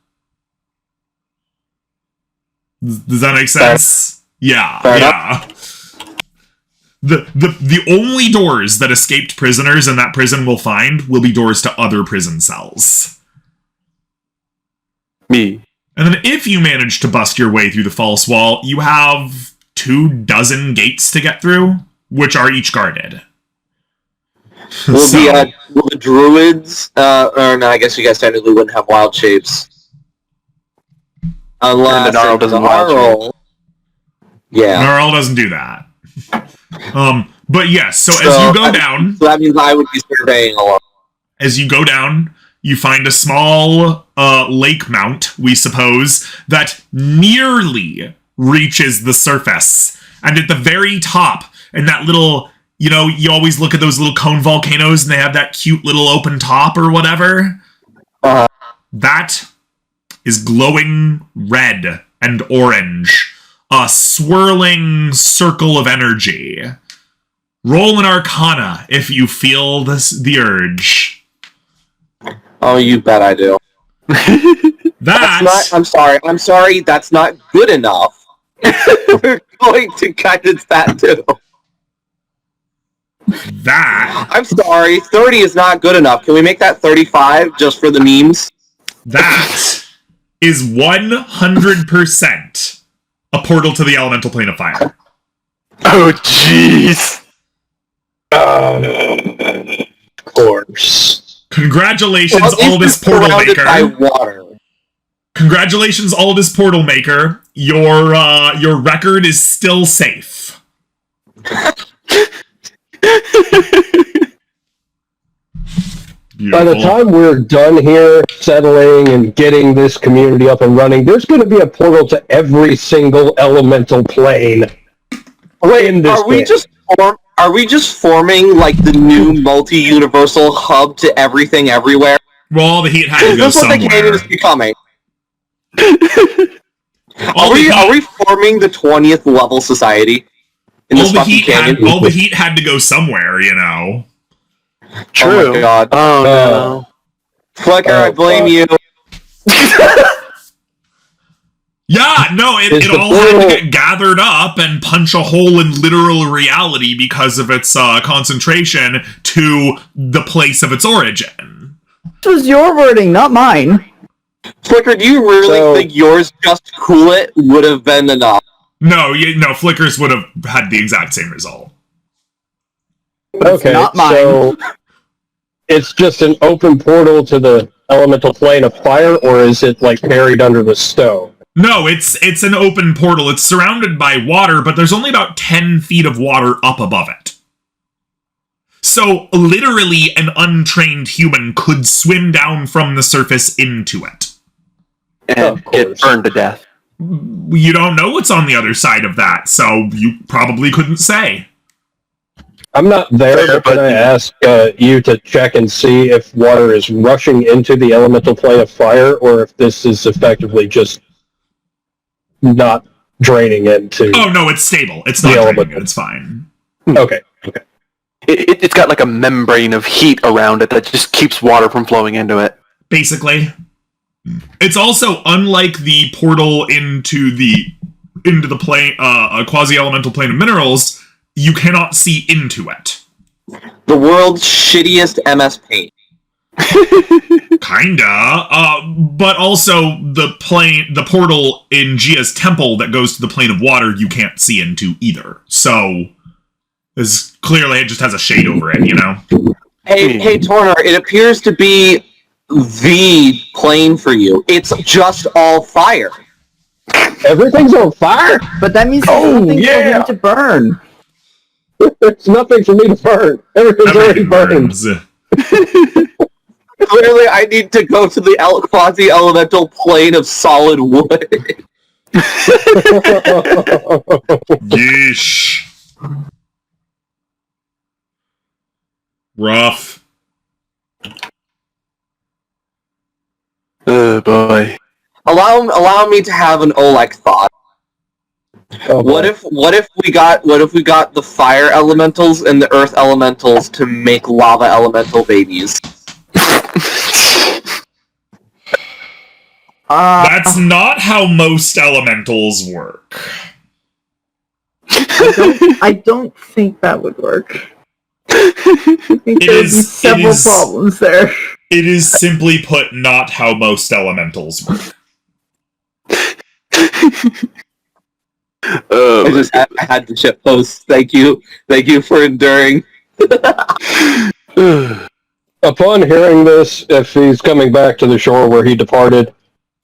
Does that make sense? Yeah. The only doors that escaped prisoners in that prison will find will be doors to other prison cells. Me. And then if you manage to bust your way through the false wall, you have 24 gates to get through, which are each guarded. Will the druids, or no, I guess you guys technically wouldn't have wild shapes. Unless the Gnarl doesn't wild shape. Yeah. Gnarl doesn't do that. But yes, so as you go down... So that means I would be surveying a lot. As you go down, you find a small lake mount, we suppose, that nearly reaches the surface. And at the very top, in that little, you always look at those little cone volcanoes and they have that cute little open top or whatever. That is glowing red and orange. A swirling circle of energy. Roll an Arcana if you feel the urge. Oh, you bet I do. I'm sorry, that's not good enough. We're going to guidance that too. I'm sorry, 30 is not good enough. Can we make that 35 just for the memes? That is 100% a portal to the elemental plane of fire. Oh, jeez. Of course. Congratulations, Aldous Portal Maker. Congratulations, Aldous Portal Maker. Your record is still safe. By the time we're done here, settling and getting this community up and running, there's going to be a portal to every single elemental plane. Are we just forming like the new multi-universal hub to everything everywhere? Well, all the heat had to go somewhere. Is this what the canon is becoming? Are we forming the 20th level society? All the heat had to go somewhere, True. Oh my god. Oh no. Flicker, I blame you. Yeah, no, it all had to get gathered up and punch a hole in literal reality because of its concentration to the place of its origin. This was your wording, not mine. Flicker, do you really think yours just cool it would have been enough? No, Flickers would have had the exact same result. Okay, not mine. so it's just an open portal to the elemental plane of fire, or is it like buried under the stone? No, it's an open portal. It's surrounded by water, but there's only about 10 feet of water up above it. So, literally, an untrained human could swim down from the surface into it. And get burned to death. You don't know what's on the other side of that, so you probably couldn't say. I'm not there, but can I ask you to check and see if water is rushing into the elemental plane of fire, or if this is effectively just not draining into... Oh, no, it's stable. It's not draining. It's fine. Okay. It's got like a membrane of heat around it that just keeps water from flowing into it. Basically. It's also, unlike the portal into the plane, quasi-elemental plane of minerals, you cannot see into it. The world's shittiest MS Paint. Kinda. But also, the portal in Jiya's temple that goes to the plane of water, you can't see into either. So, clearly it just has a shade over it, you know? Hey, Tornar, it appears to be the plane for you. It's just all fire. Everything's on fire? But that means there's nothing for him to burn. There's nothing for me to burn. Everything's already burned. Clearly, I need to go to the quasi-elemental plane of solid wood. Yeesh. Rough. Oh boy. Allow me to have an Oleg thought. Oh, what if we got the fire elementals and the earth elementals to make lava elemental babies? That's not how most elementals work. I don't think that would work. I think there would be several problems there. It is simply put not how most elementals work. I had to ship post. Thank you for enduring. Upon hearing this, if he's coming back to the shore where he departed,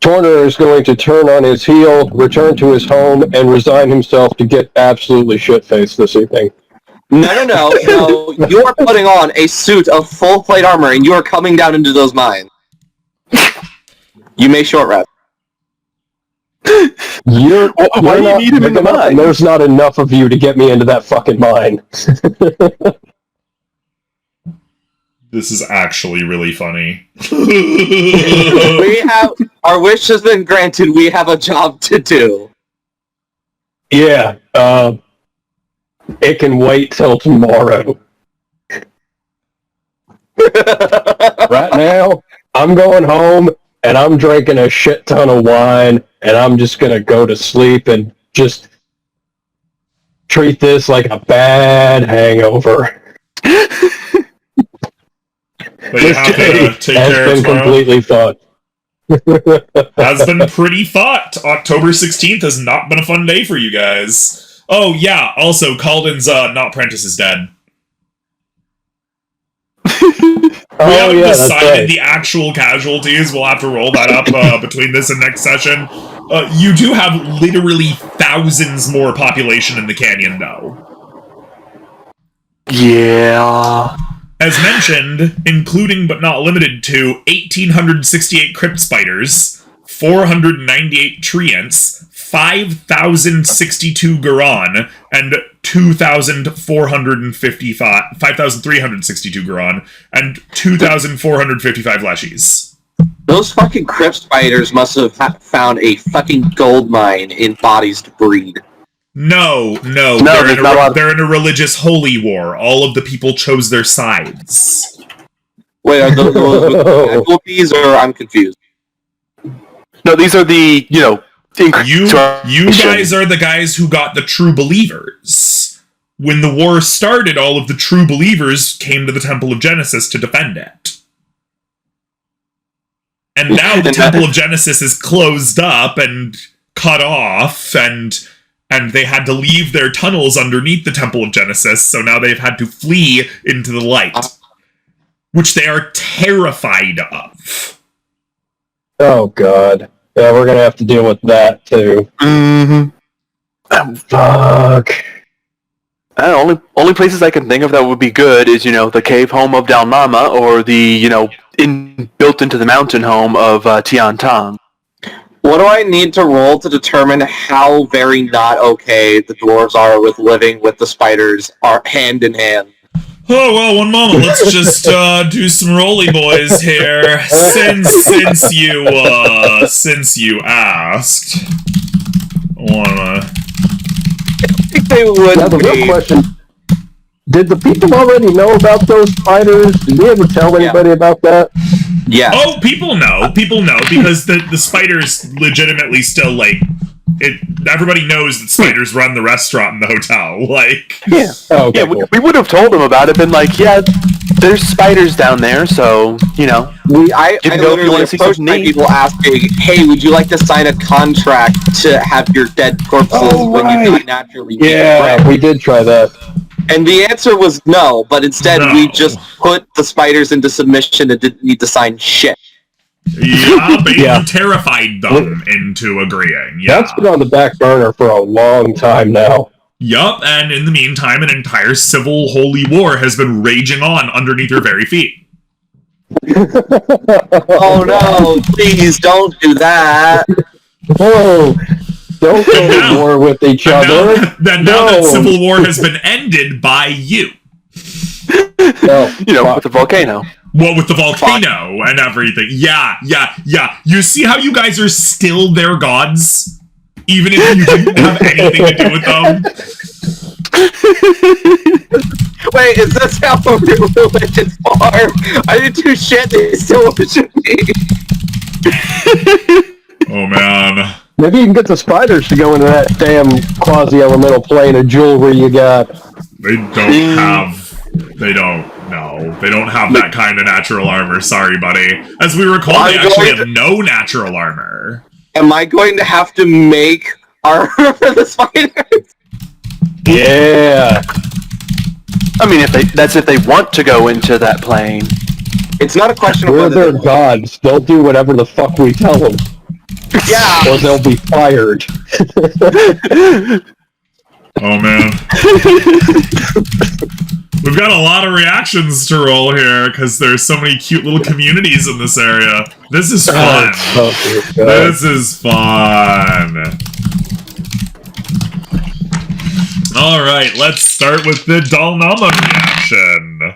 Tornar is going to turn on his heel, return to his home, and resign himself to get absolutely shit-faced this evening. No. You are putting on a suit of full plate armor, and you are coming down into those mines. You may short rest. Why do you need him in the mine? There's not enough of you to get me into that fucking mine. This is actually really funny. Our wish has been granted. We have a job to do. Yeah, it can wait till tomorrow. Right now, I'm going home, and I'm drinking a shit ton of wine, and I'm just gonna go to sleep and just treat this like a bad hangover. But you have to take care of tomorrow. Completely thought. Has been pretty thought. October 16th has not been a fun day for you guys. Oh, yeah, also, Calden's Not Prentice is dead. We haven't decided the actual casualties. We'll have to roll that up between this and next session. You do have literally thousands more population in the canyon, though. Yeah. As mentioned, including but not limited to 1,868 crypt spiders, 498 treants, 5,062 Guran, and 5,362 Guran, and 2,455 Leshies. Those fucking crypt spiders must have found a fucking gold mine in bodies to breed. No, they're in a religious holy war. All of the people chose their sides. Wait, are those bees, or I'm confused? No, these are the, You guys are the guys who got the true believers. When the war started, all of the true believers came to the Temple of Genesis to defend it. And now the Temple of Genesis is closed up and cut off, and they had to leave their tunnels underneath the Temple of Genesis, so now they've had to flee into the light, which they are terrified of. Oh, God. Yeah, we're going to have to deal with that, too. Mm-hmm. Fuck. Only places I can think of that would be good is, the cave home of Dalmama or the, built into the mountain home of Tian Tong. What do I need to roll to determine how very not okay the dwarves are with living with the spiders are hand in hand? Oh, well, one moment. Let's just do some roly boys here. Since you asked, I think they would. Now, the real question: did the people already know about those spiders? Did we ever tell anybody about that? Yeah. Oh, people know because the spiders legitimately still everybody knows that spiders run the restaurant and the hotel. Yeah. Oh, okay, yeah, cool. we would have told them about it. Been like, yeah, there's spiders down there, so I literally approached my people asking, "Hey, would you like to sign a contract to have your dead corpses when you die naturally?" Yeah, we did try that. And the answer was no, but instead we just put the spiders into submission and didn't need to sign shit. Yeah, but you terrified them into agreeing. Yeah. That's been on the back burner for a long time now. Yup, and in the meantime, an entire civil holy war has been raging on underneath your very feet. Oh no, please don't do that. Whoa! Don't go to war with each other. Now that civil war has been ended by you. No, with the volcano. Well, with the volcano and everything. Yeah. You see how you guys are still their gods? Even if you didn't have anything to do with them? Wait, is this how religions are? I didn't do shit, they still worship me. Oh, man. Maybe you can get the spiders to go into that damn quasi-elemental plane of jewelry you got. They don't have that kind of natural armor. Sorry, buddy. As we recall, they actually have no natural armor. Am I going to have to make armor for the spiders? Yeah. I mean, if they want to go into that plane. It's not a question of We're whether their gods. They'll do whatever the fuck we tell them. Yeah. Or they'll be fired. Oh, man. We've got a lot of reactions to roll here, because there's so many cute little communities in this area. This is fun. This is fun. Alright, let's start with the Dalnama reaction.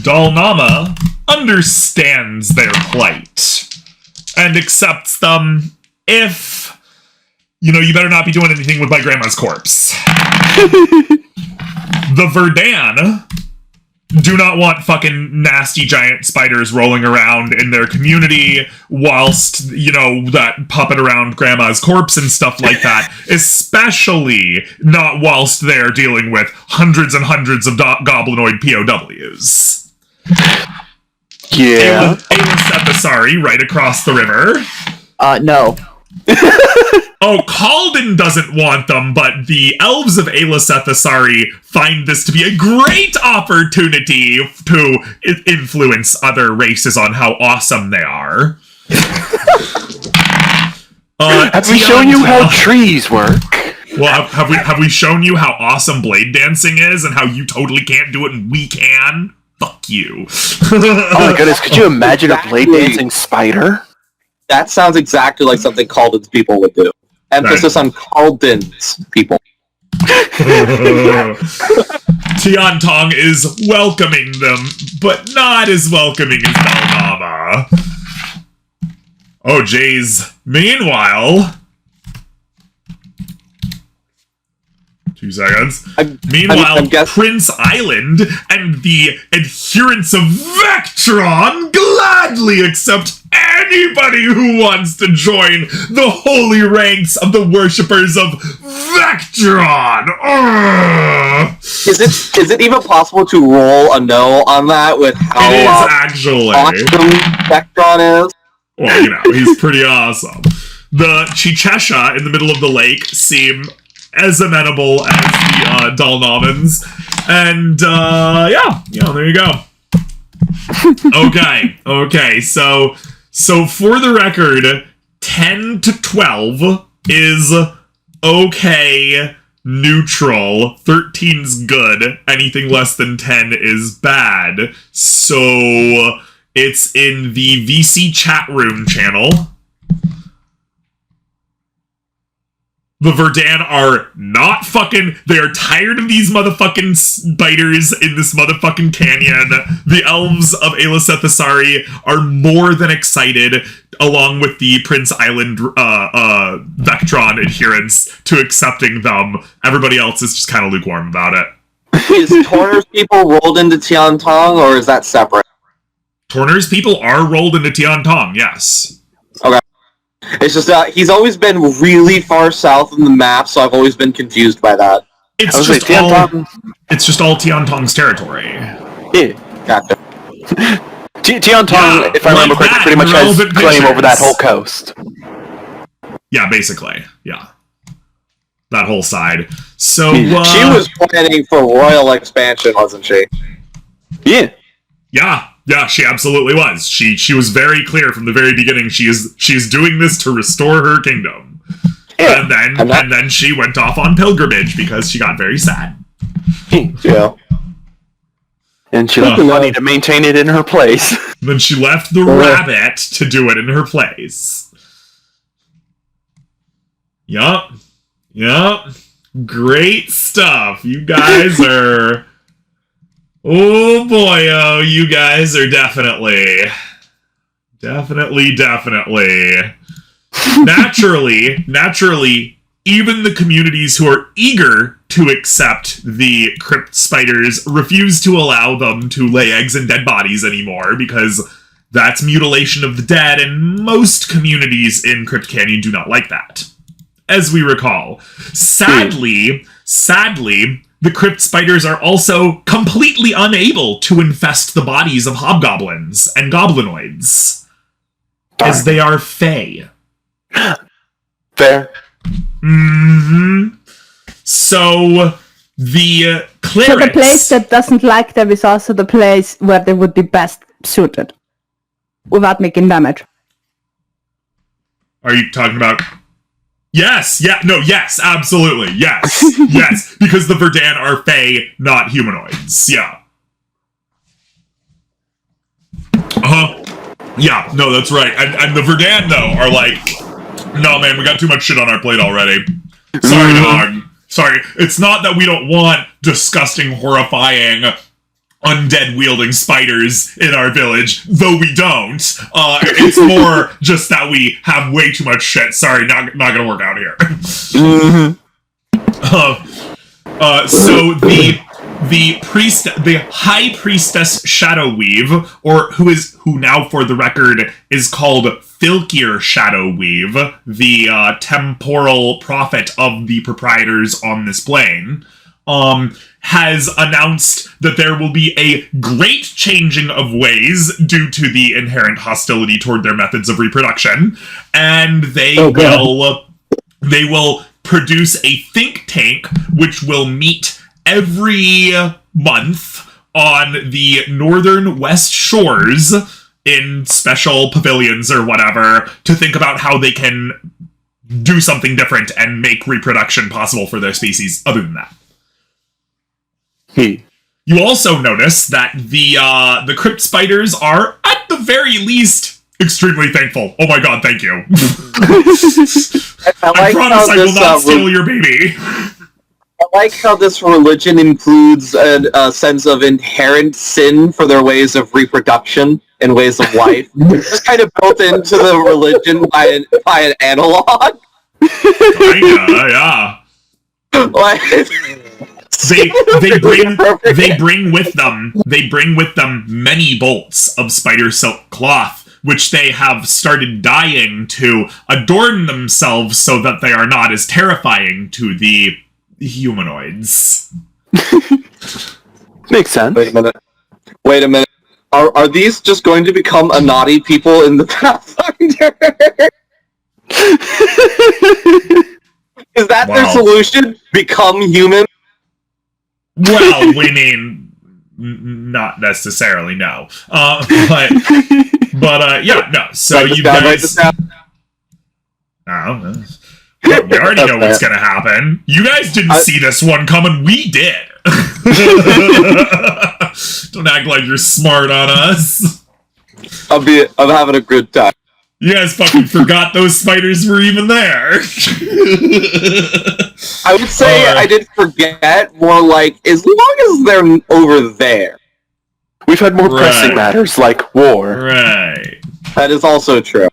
Dalnama understands their plight and accepts them if, you better not be doing anything with my grandma's corpse. The Verdan do not want fucking nasty giant spiders rolling around in their community whilst, that puppet around grandma's corpse and stuff like that. Especially not whilst they're dealing with hundreds and hundreds of goblinoid POWs. Yeah. Sorry, right across the river. No. Oh, Calden doesn't want them, but the elves of Aelisethasari find this to be a great opportunity to influence other races on how awesome they are. Have we shown you how trees work? Well, have we shown you how awesome blade dancing is and how you totally can't do it and we can? Fuck you. Oh my goodness, could you imagine a blade dancing spider? That sounds exactly like something Calden's people would do. Emphasis on Calden's people. Tian Tong is welcoming them, but not as welcoming as Dalnama. Oh, jeez. Meanwhile, 2 seconds. Meanwhile, Prince Island and the adherents of Vectron gladly accept anybody who wants to join the holy ranks of the worshippers of Vectron. Is it even possible to roll a no on that with how it is actually awesome Vectron is? Well, you know, he's pretty awesome. The Chichesha in the middle of the lake seem as amenable as the Dalnomans. And, there you go. Okay, so for the record, 10 to 12 is okay, neutral, 13's good, anything less than 10 is bad. So it's in the VC chat room channel. The Verdan are not they are tired of these motherfucking spiders in this motherfucking canyon. The elves of Eliseth Asari are more than excited, along with the Prince Island Vectron adherents, to accepting them. Everybody else is just kind of lukewarm about it. Is Torner's people rolled into Tian Tong, or is that separate? Torner's people are rolled into Tian Tong, yes. Okay. It's just he's always been really far south on the map, so I've always been confused by that. It's just all Tian Tong's territory. Yeah. Gotcha. Tian Tong, if I remember correctly, pretty much has claim over that whole coast. Yeah, basically. Yeah. That whole side. So, she was planning for royal expansion, wasn't she? Yeah. Yeah, she absolutely was. She was very clear from the very beginning. She is doing this to restore her kingdom. Yeah. And then she went off on pilgrimage because she got very sad. Yeah. And she left the money to maintain it in her place. Then she left the rabbit to do it in her place. Yup. Great stuff. You guys are... Oh boy, you guys are definitely. Naturally, even the communities who are eager to accept the crypt spiders refuse to allow them to lay eggs in dead bodies anymore, because that's mutilation of the dead, and most communities in Crypt Canyon do not like that. As we recall. Sadly, the crypt spiders are also completely unable to infest the bodies of hobgoblins and goblinoids, as they are fey. Fair. Mm-hmm. So the clerics... So the place that doesn't like them is also the place where they would be best suited, without making damage. Are you talking about... Yes, absolutely, yes, because the Verdan are fey, not humanoids, yeah. Yeah, no, that's right, and the Verdan, though, are like, no, man, we got too much shit on our plate already. Sorry, dog. Sorry, it's not that we don't want disgusting, horrifying... undead-wielding spiders in our village, though we don't. It's more just that we have way too much shit. Sorry, not gonna work out here. So the High Priestess Shadowweave, or who now for the record is called Filkir Shadowweave, the temporal prophet of the proprietors on this plane, has announced that there will be a great changing of ways due to the inherent hostility toward their methods of reproduction, and they will produce a think tank which will meet every month on the northern west shores in special pavilions or whatever to think about how they can do something different and make reproduction possible for their species other than that. You also notice that the crypt spiders are, at the very least, extremely thankful. Oh my god, thank you. I promise I will not steal your baby. I like how this religion includes a sense of inherent sin for their ways of reproduction and ways of life. It's kind of built into the religion by an analog. Kinda, yeah. Like, they bring with them many bolts of spider silk cloth, which they have started dyeing to adorn themselves so that they are not as terrifying to the humanoids. Makes sense. Wait a minute. Are these just going to become a naughty people in the Pathfinder? Is that their solution? Become human? Well, we mean not necessarily, no. But yeah, no. So you guys, we already know what's gonna happen. You guys didn't see this one coming. We did. Don't act like you're smart on us. I'm having a good time. You guys fucking forgot those spiders were even there. I would say I did forget, more like, as long as they're over there. We've had more pressing matters, like war. Right. That is also true.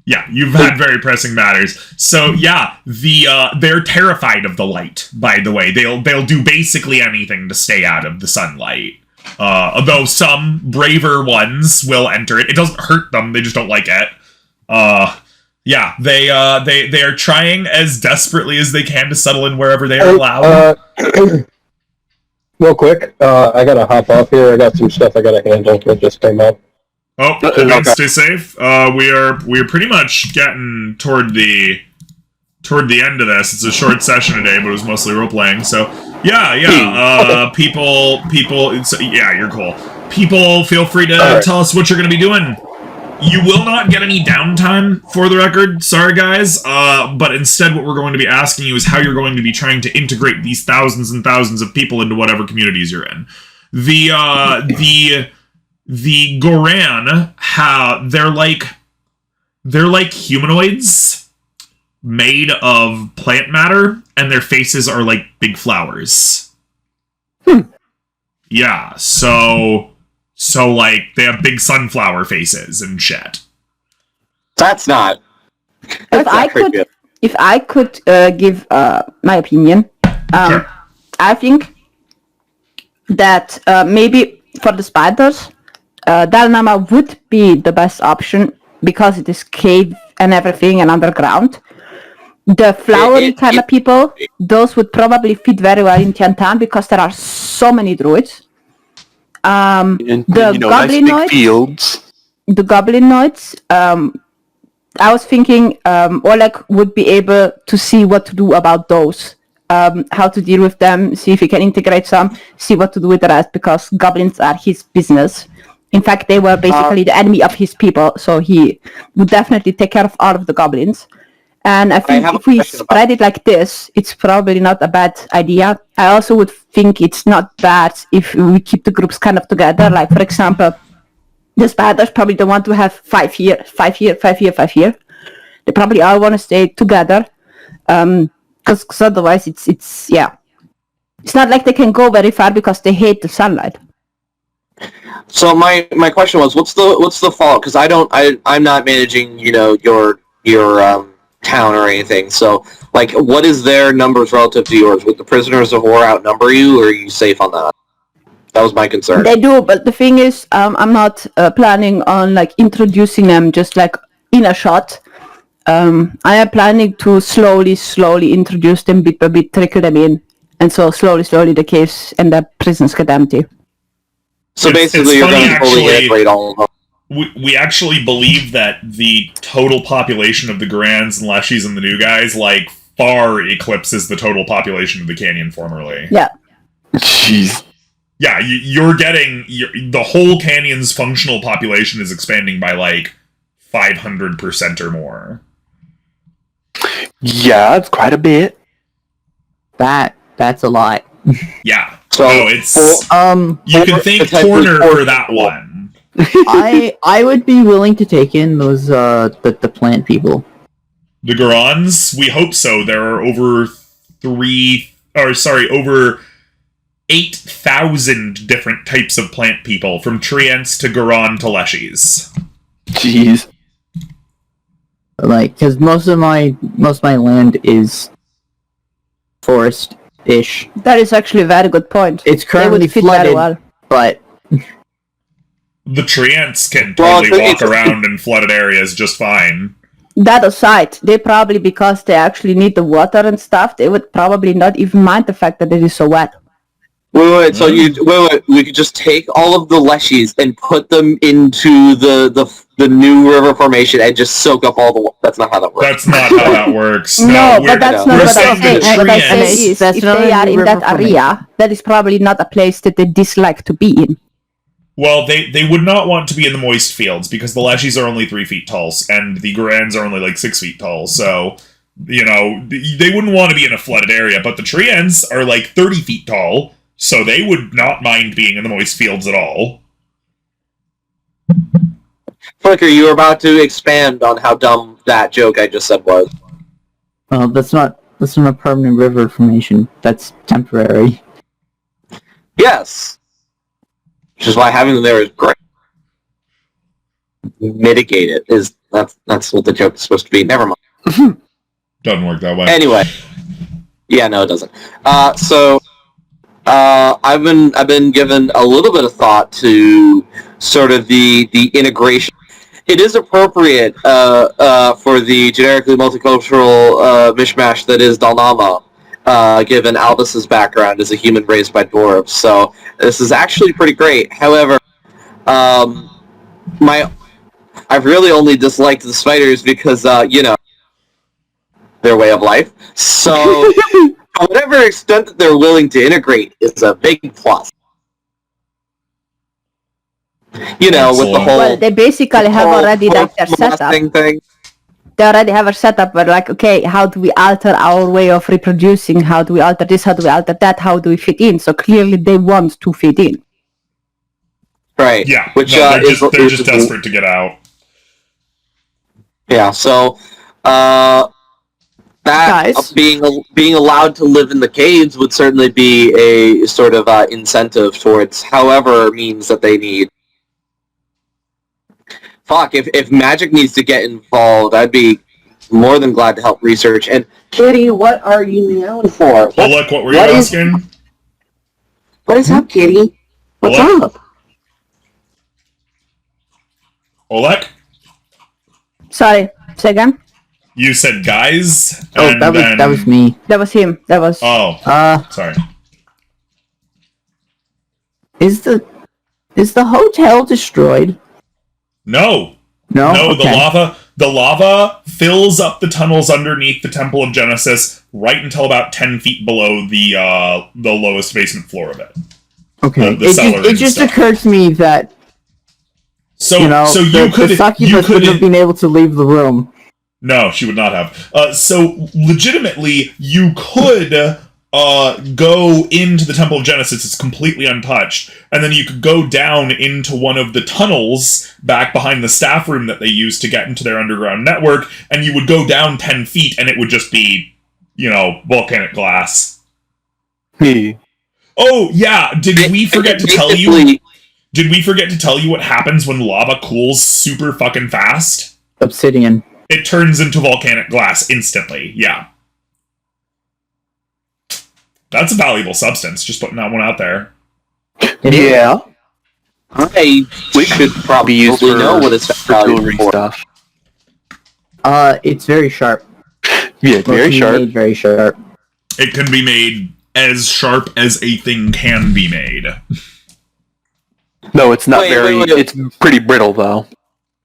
Yeah, you've had very pressing matters. So yeah, they're terrified of the light, by the way. They'll do basically anything to stay out of the sunlight. Although some braver ones will enter it. It doesn't hurt them, they just don't like it. Yeah, they are trying as desperately as they can to settle in wherever they are allowed. Real quick, I gotta hop off here. I got some stuff I gotta handle that just came up. Oh, everyone stay safe. We're pretty much getting toward the end of this. It's a short session today, but it was mostly role playing. So yeah. People. You're cool. People, feel free to tell us what you're going to be doing. You will not get any downtime, for the record. Sorry, guys. But instead, what we're going to be asking you is how you're going to be trying to integrate these thousands and thousands of people into whatever communities you're in. The Goran, they're like humanoids made of plant matter, and their faces are like big flowers. Yeah, so like they have big sunflower faces and shit. That's not. If I could give my opinion, Sure. I think that maybe for the spiders, Dalnama would be the best option because it is cave and everything and underground. The flowery kind of people, those would probably fit very well in Tiantan because there are so many druids. The goblinoids, fields. the goblinoids, I was thinking Oleg would be able to see what to do about those. How to deal with them, see if he can integrate some, see what to do with the rest, because goblins are his business. In fact, they were basically the enemy of his people, so he would definitely take care of all of the goblins. And I think if we spread it like this, it's probably not a bad idea. I also would think it's not bad if we keep the groups kind of together. Like, for example, the spiders probably don't want to have 5 here, 5 here, 5 here, 5 here. They probably all want to stay together. Because otherwise it's not like they can go very far because they hate the sunlight. So my question was, what's the fallout? Because I'm not managing, your town or anything. So like, what is their numbers relative to yours? Would the prisoners of war outnumber you, or are you safe on that? That was my concern. They do, but the thing is, I'm not planning on like introducing them just like in a shot. I am planning to slowly introduce them bit by bit, trickle them in, and so slowly the caves and the prisons get empty. So basically, you're going to fully integrate all of them. We actually believe that the total population of the Grands and Leshies and the new guys like far eclipses the total population of the Canyon formerly. Yeah. Jeez. Yeah, you're getting the whole Canyon's functional population is expanding by like 500% or more. Yeah, it's quite a bit. That's a lot. Yeah. So it's you can thank Corner for that one. I would be willing to take in those the plant people. The Gorons, we hope so. There are over 8,000 different types of plant people, from Treants to Goron to Leshies. Jeez. Like, because most of my land is forest-ish. That is actually a very good point. It's They currently would fit very flooded, well. but The treants can Well, totally walk it's- around in flooded areas just fine. That aside, they probably, because they actually need the water and stuff, they would probably not even mind the fact that it is so wet. Wait. So we could just take all of the leshies and put them into the new river formation and just soak up all the water. That's not how that works. That's not how that works. No, we're- but that's not we're what I'm saying saying. the What I treants- say is, That's if not they a are in river that formation. area, that is probably not a place that they dislike to be in. Well, they would not want to be in the moist fields because the leshies are only 3 feet tall and the grands are only like 6 feet tall. So, they wouldn't want to be in a flooded area. But the treants are like 30 feet tall, so they would not mind being in the moist fields at all. Flicker, you were about to expand on how dumb that joke I just said was. well, that's not a permanent river formation. That's temporary. Yes. Which is why having them there is great. Mitigate it is that's what the joke is supposed to be. Never mind. Doesn't work that way. Anyway. Yeah, no, it doesn't. I've been given a little bit of thought to sort of the integration. It is appropriate for the generically multicultural mishmash that is Dalnama, given Aldous' background as a human raised by dwarves. So this is actually pretty great. However, I've really only disliked the spiders because their way of life. So to whatever extent that they're willing to integrate is a big plus. With the Excellent. whole Well, they basically have already like their setup. thing. They already have a setup where like, okay, how do we alter our way of reproducing? How do we alter this? How do we alter that? How do we fit in? So clearly they want to fit in. Right. Yeah, Which they're is just desperate to get out. Yeah. So that Guys. being allowed to live in the caves would certainly be a sort of incentive towards however means that they need. Fuck, if magic needs to get involved, I'd be more than glad to help research. And Kitty, what are you meowing for? Well, look, what were you what is- asking? What is up, Kitty? What's What? up? Olek? Sorry, say again? You said guys? Oh, and that was me. That was him. That was... Oh, sorry. Is the hotel destroyed? No. No. No, Okay. the lava fills up the tunnels underneath the Temple of Genesis right until about 10 feet below the lowest basement floor of it. Okay. the cellar It and just stuff. occurred to me that So the succubus wouldn't have been able to leave the room. No, she would not have. So legitimately, you could go into the Temple of Genesis. It's completely untouched, and then you could go down into one of the tunnels back behind the staff room that they use to get into their underground network, and you would go down 10 feet, and it would just be, volcanic glass. Oh yeah, did we forget to tell you? Did we forget to tell you what happens when lava cools super fucking fast? Obsidian. It turns into volcanic glass instantly, yeah. That's a valuable substance, just putting that one out there. Yeah. We should probably Be used for, know what it's for valuable jewelry for. stuff. It's very sharp. Yeah, very Mostly sharp. made very sharp. It can be made as sharp as a thing can be made. No, it's not Wait, very. wait, wait. It's pretty brittle though.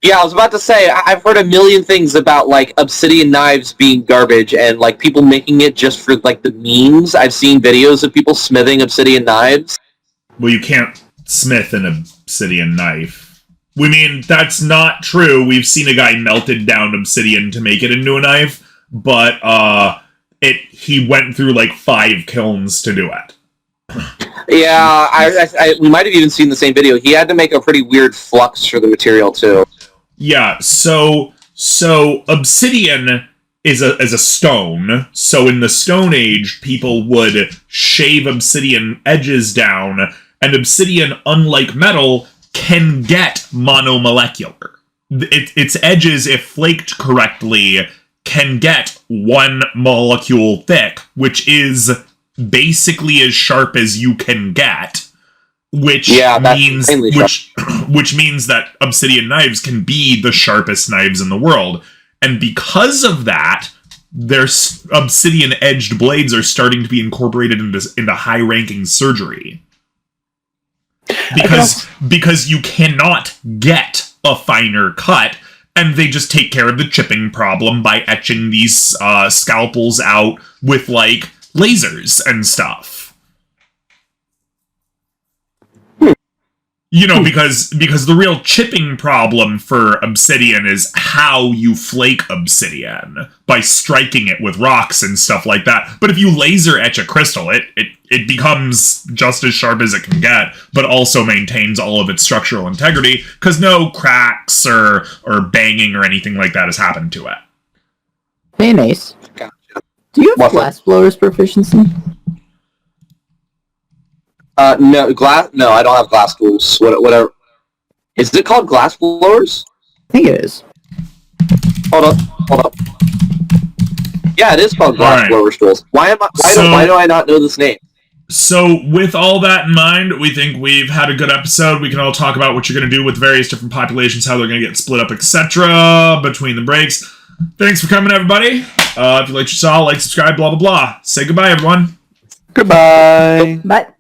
Yeah, I was about to say, I've heard a million things about, obsidian knives being garbage and, people making it just for, the memes. I've seen videos of people smithing obsidian knives. Well, you can't smith an obsidian knife. We mean, that's not true. We've seen a guy melted down obsidian to make it into a knife, but, he went through, 5 kilns to do it. Yeah, we might have even seen the same video. He had to make a pretty weird flux for the material, too. Yeah, so obsidian is a stone. So in the Stone Age, people would shave obsidian edges down, and obsidian, unlike metal, can get monomolecular. Its edges, if flaked correctly, can get 1 molecule thick, which is basically as sharp as you can get, which means which means that obsidian knives can be the sharpest knives in the world. And because of that, their obsidian edged blades are starting to be incorporated into high-ranking surgery. Because you cannot get a finer cut, and they just take care of the chipping problem by etching these scalpels out with, like, lasers and stuff. You know, because the real chipping problem for obsidian is how you flake obsidian, by striking it with rocks and stuff like that. But if you laser etch a crystal, it becomes just as sharp as it can get, but also maintains all of its structural integrity, because no cracks or banging or anything like that has happened to it. Hey, Nace. Gotcha. Do you have glassblower's proficiency? No, No, I don't have glass tools. Whatever. Is it called glass blowers? I think it is. Hold up. Yeah, it is called glass blower tools. Why do I not know this name? So, with all that in mind, we think we've had a good episode. We can all talk about what you're going to do with various different populations, how they're going to get split up, etc. between the breaks. Thanks for coming, everybody. If you liked your saw, like, subscribe, blah, blah, blah. Say goodbye, everyone. Goodbye. But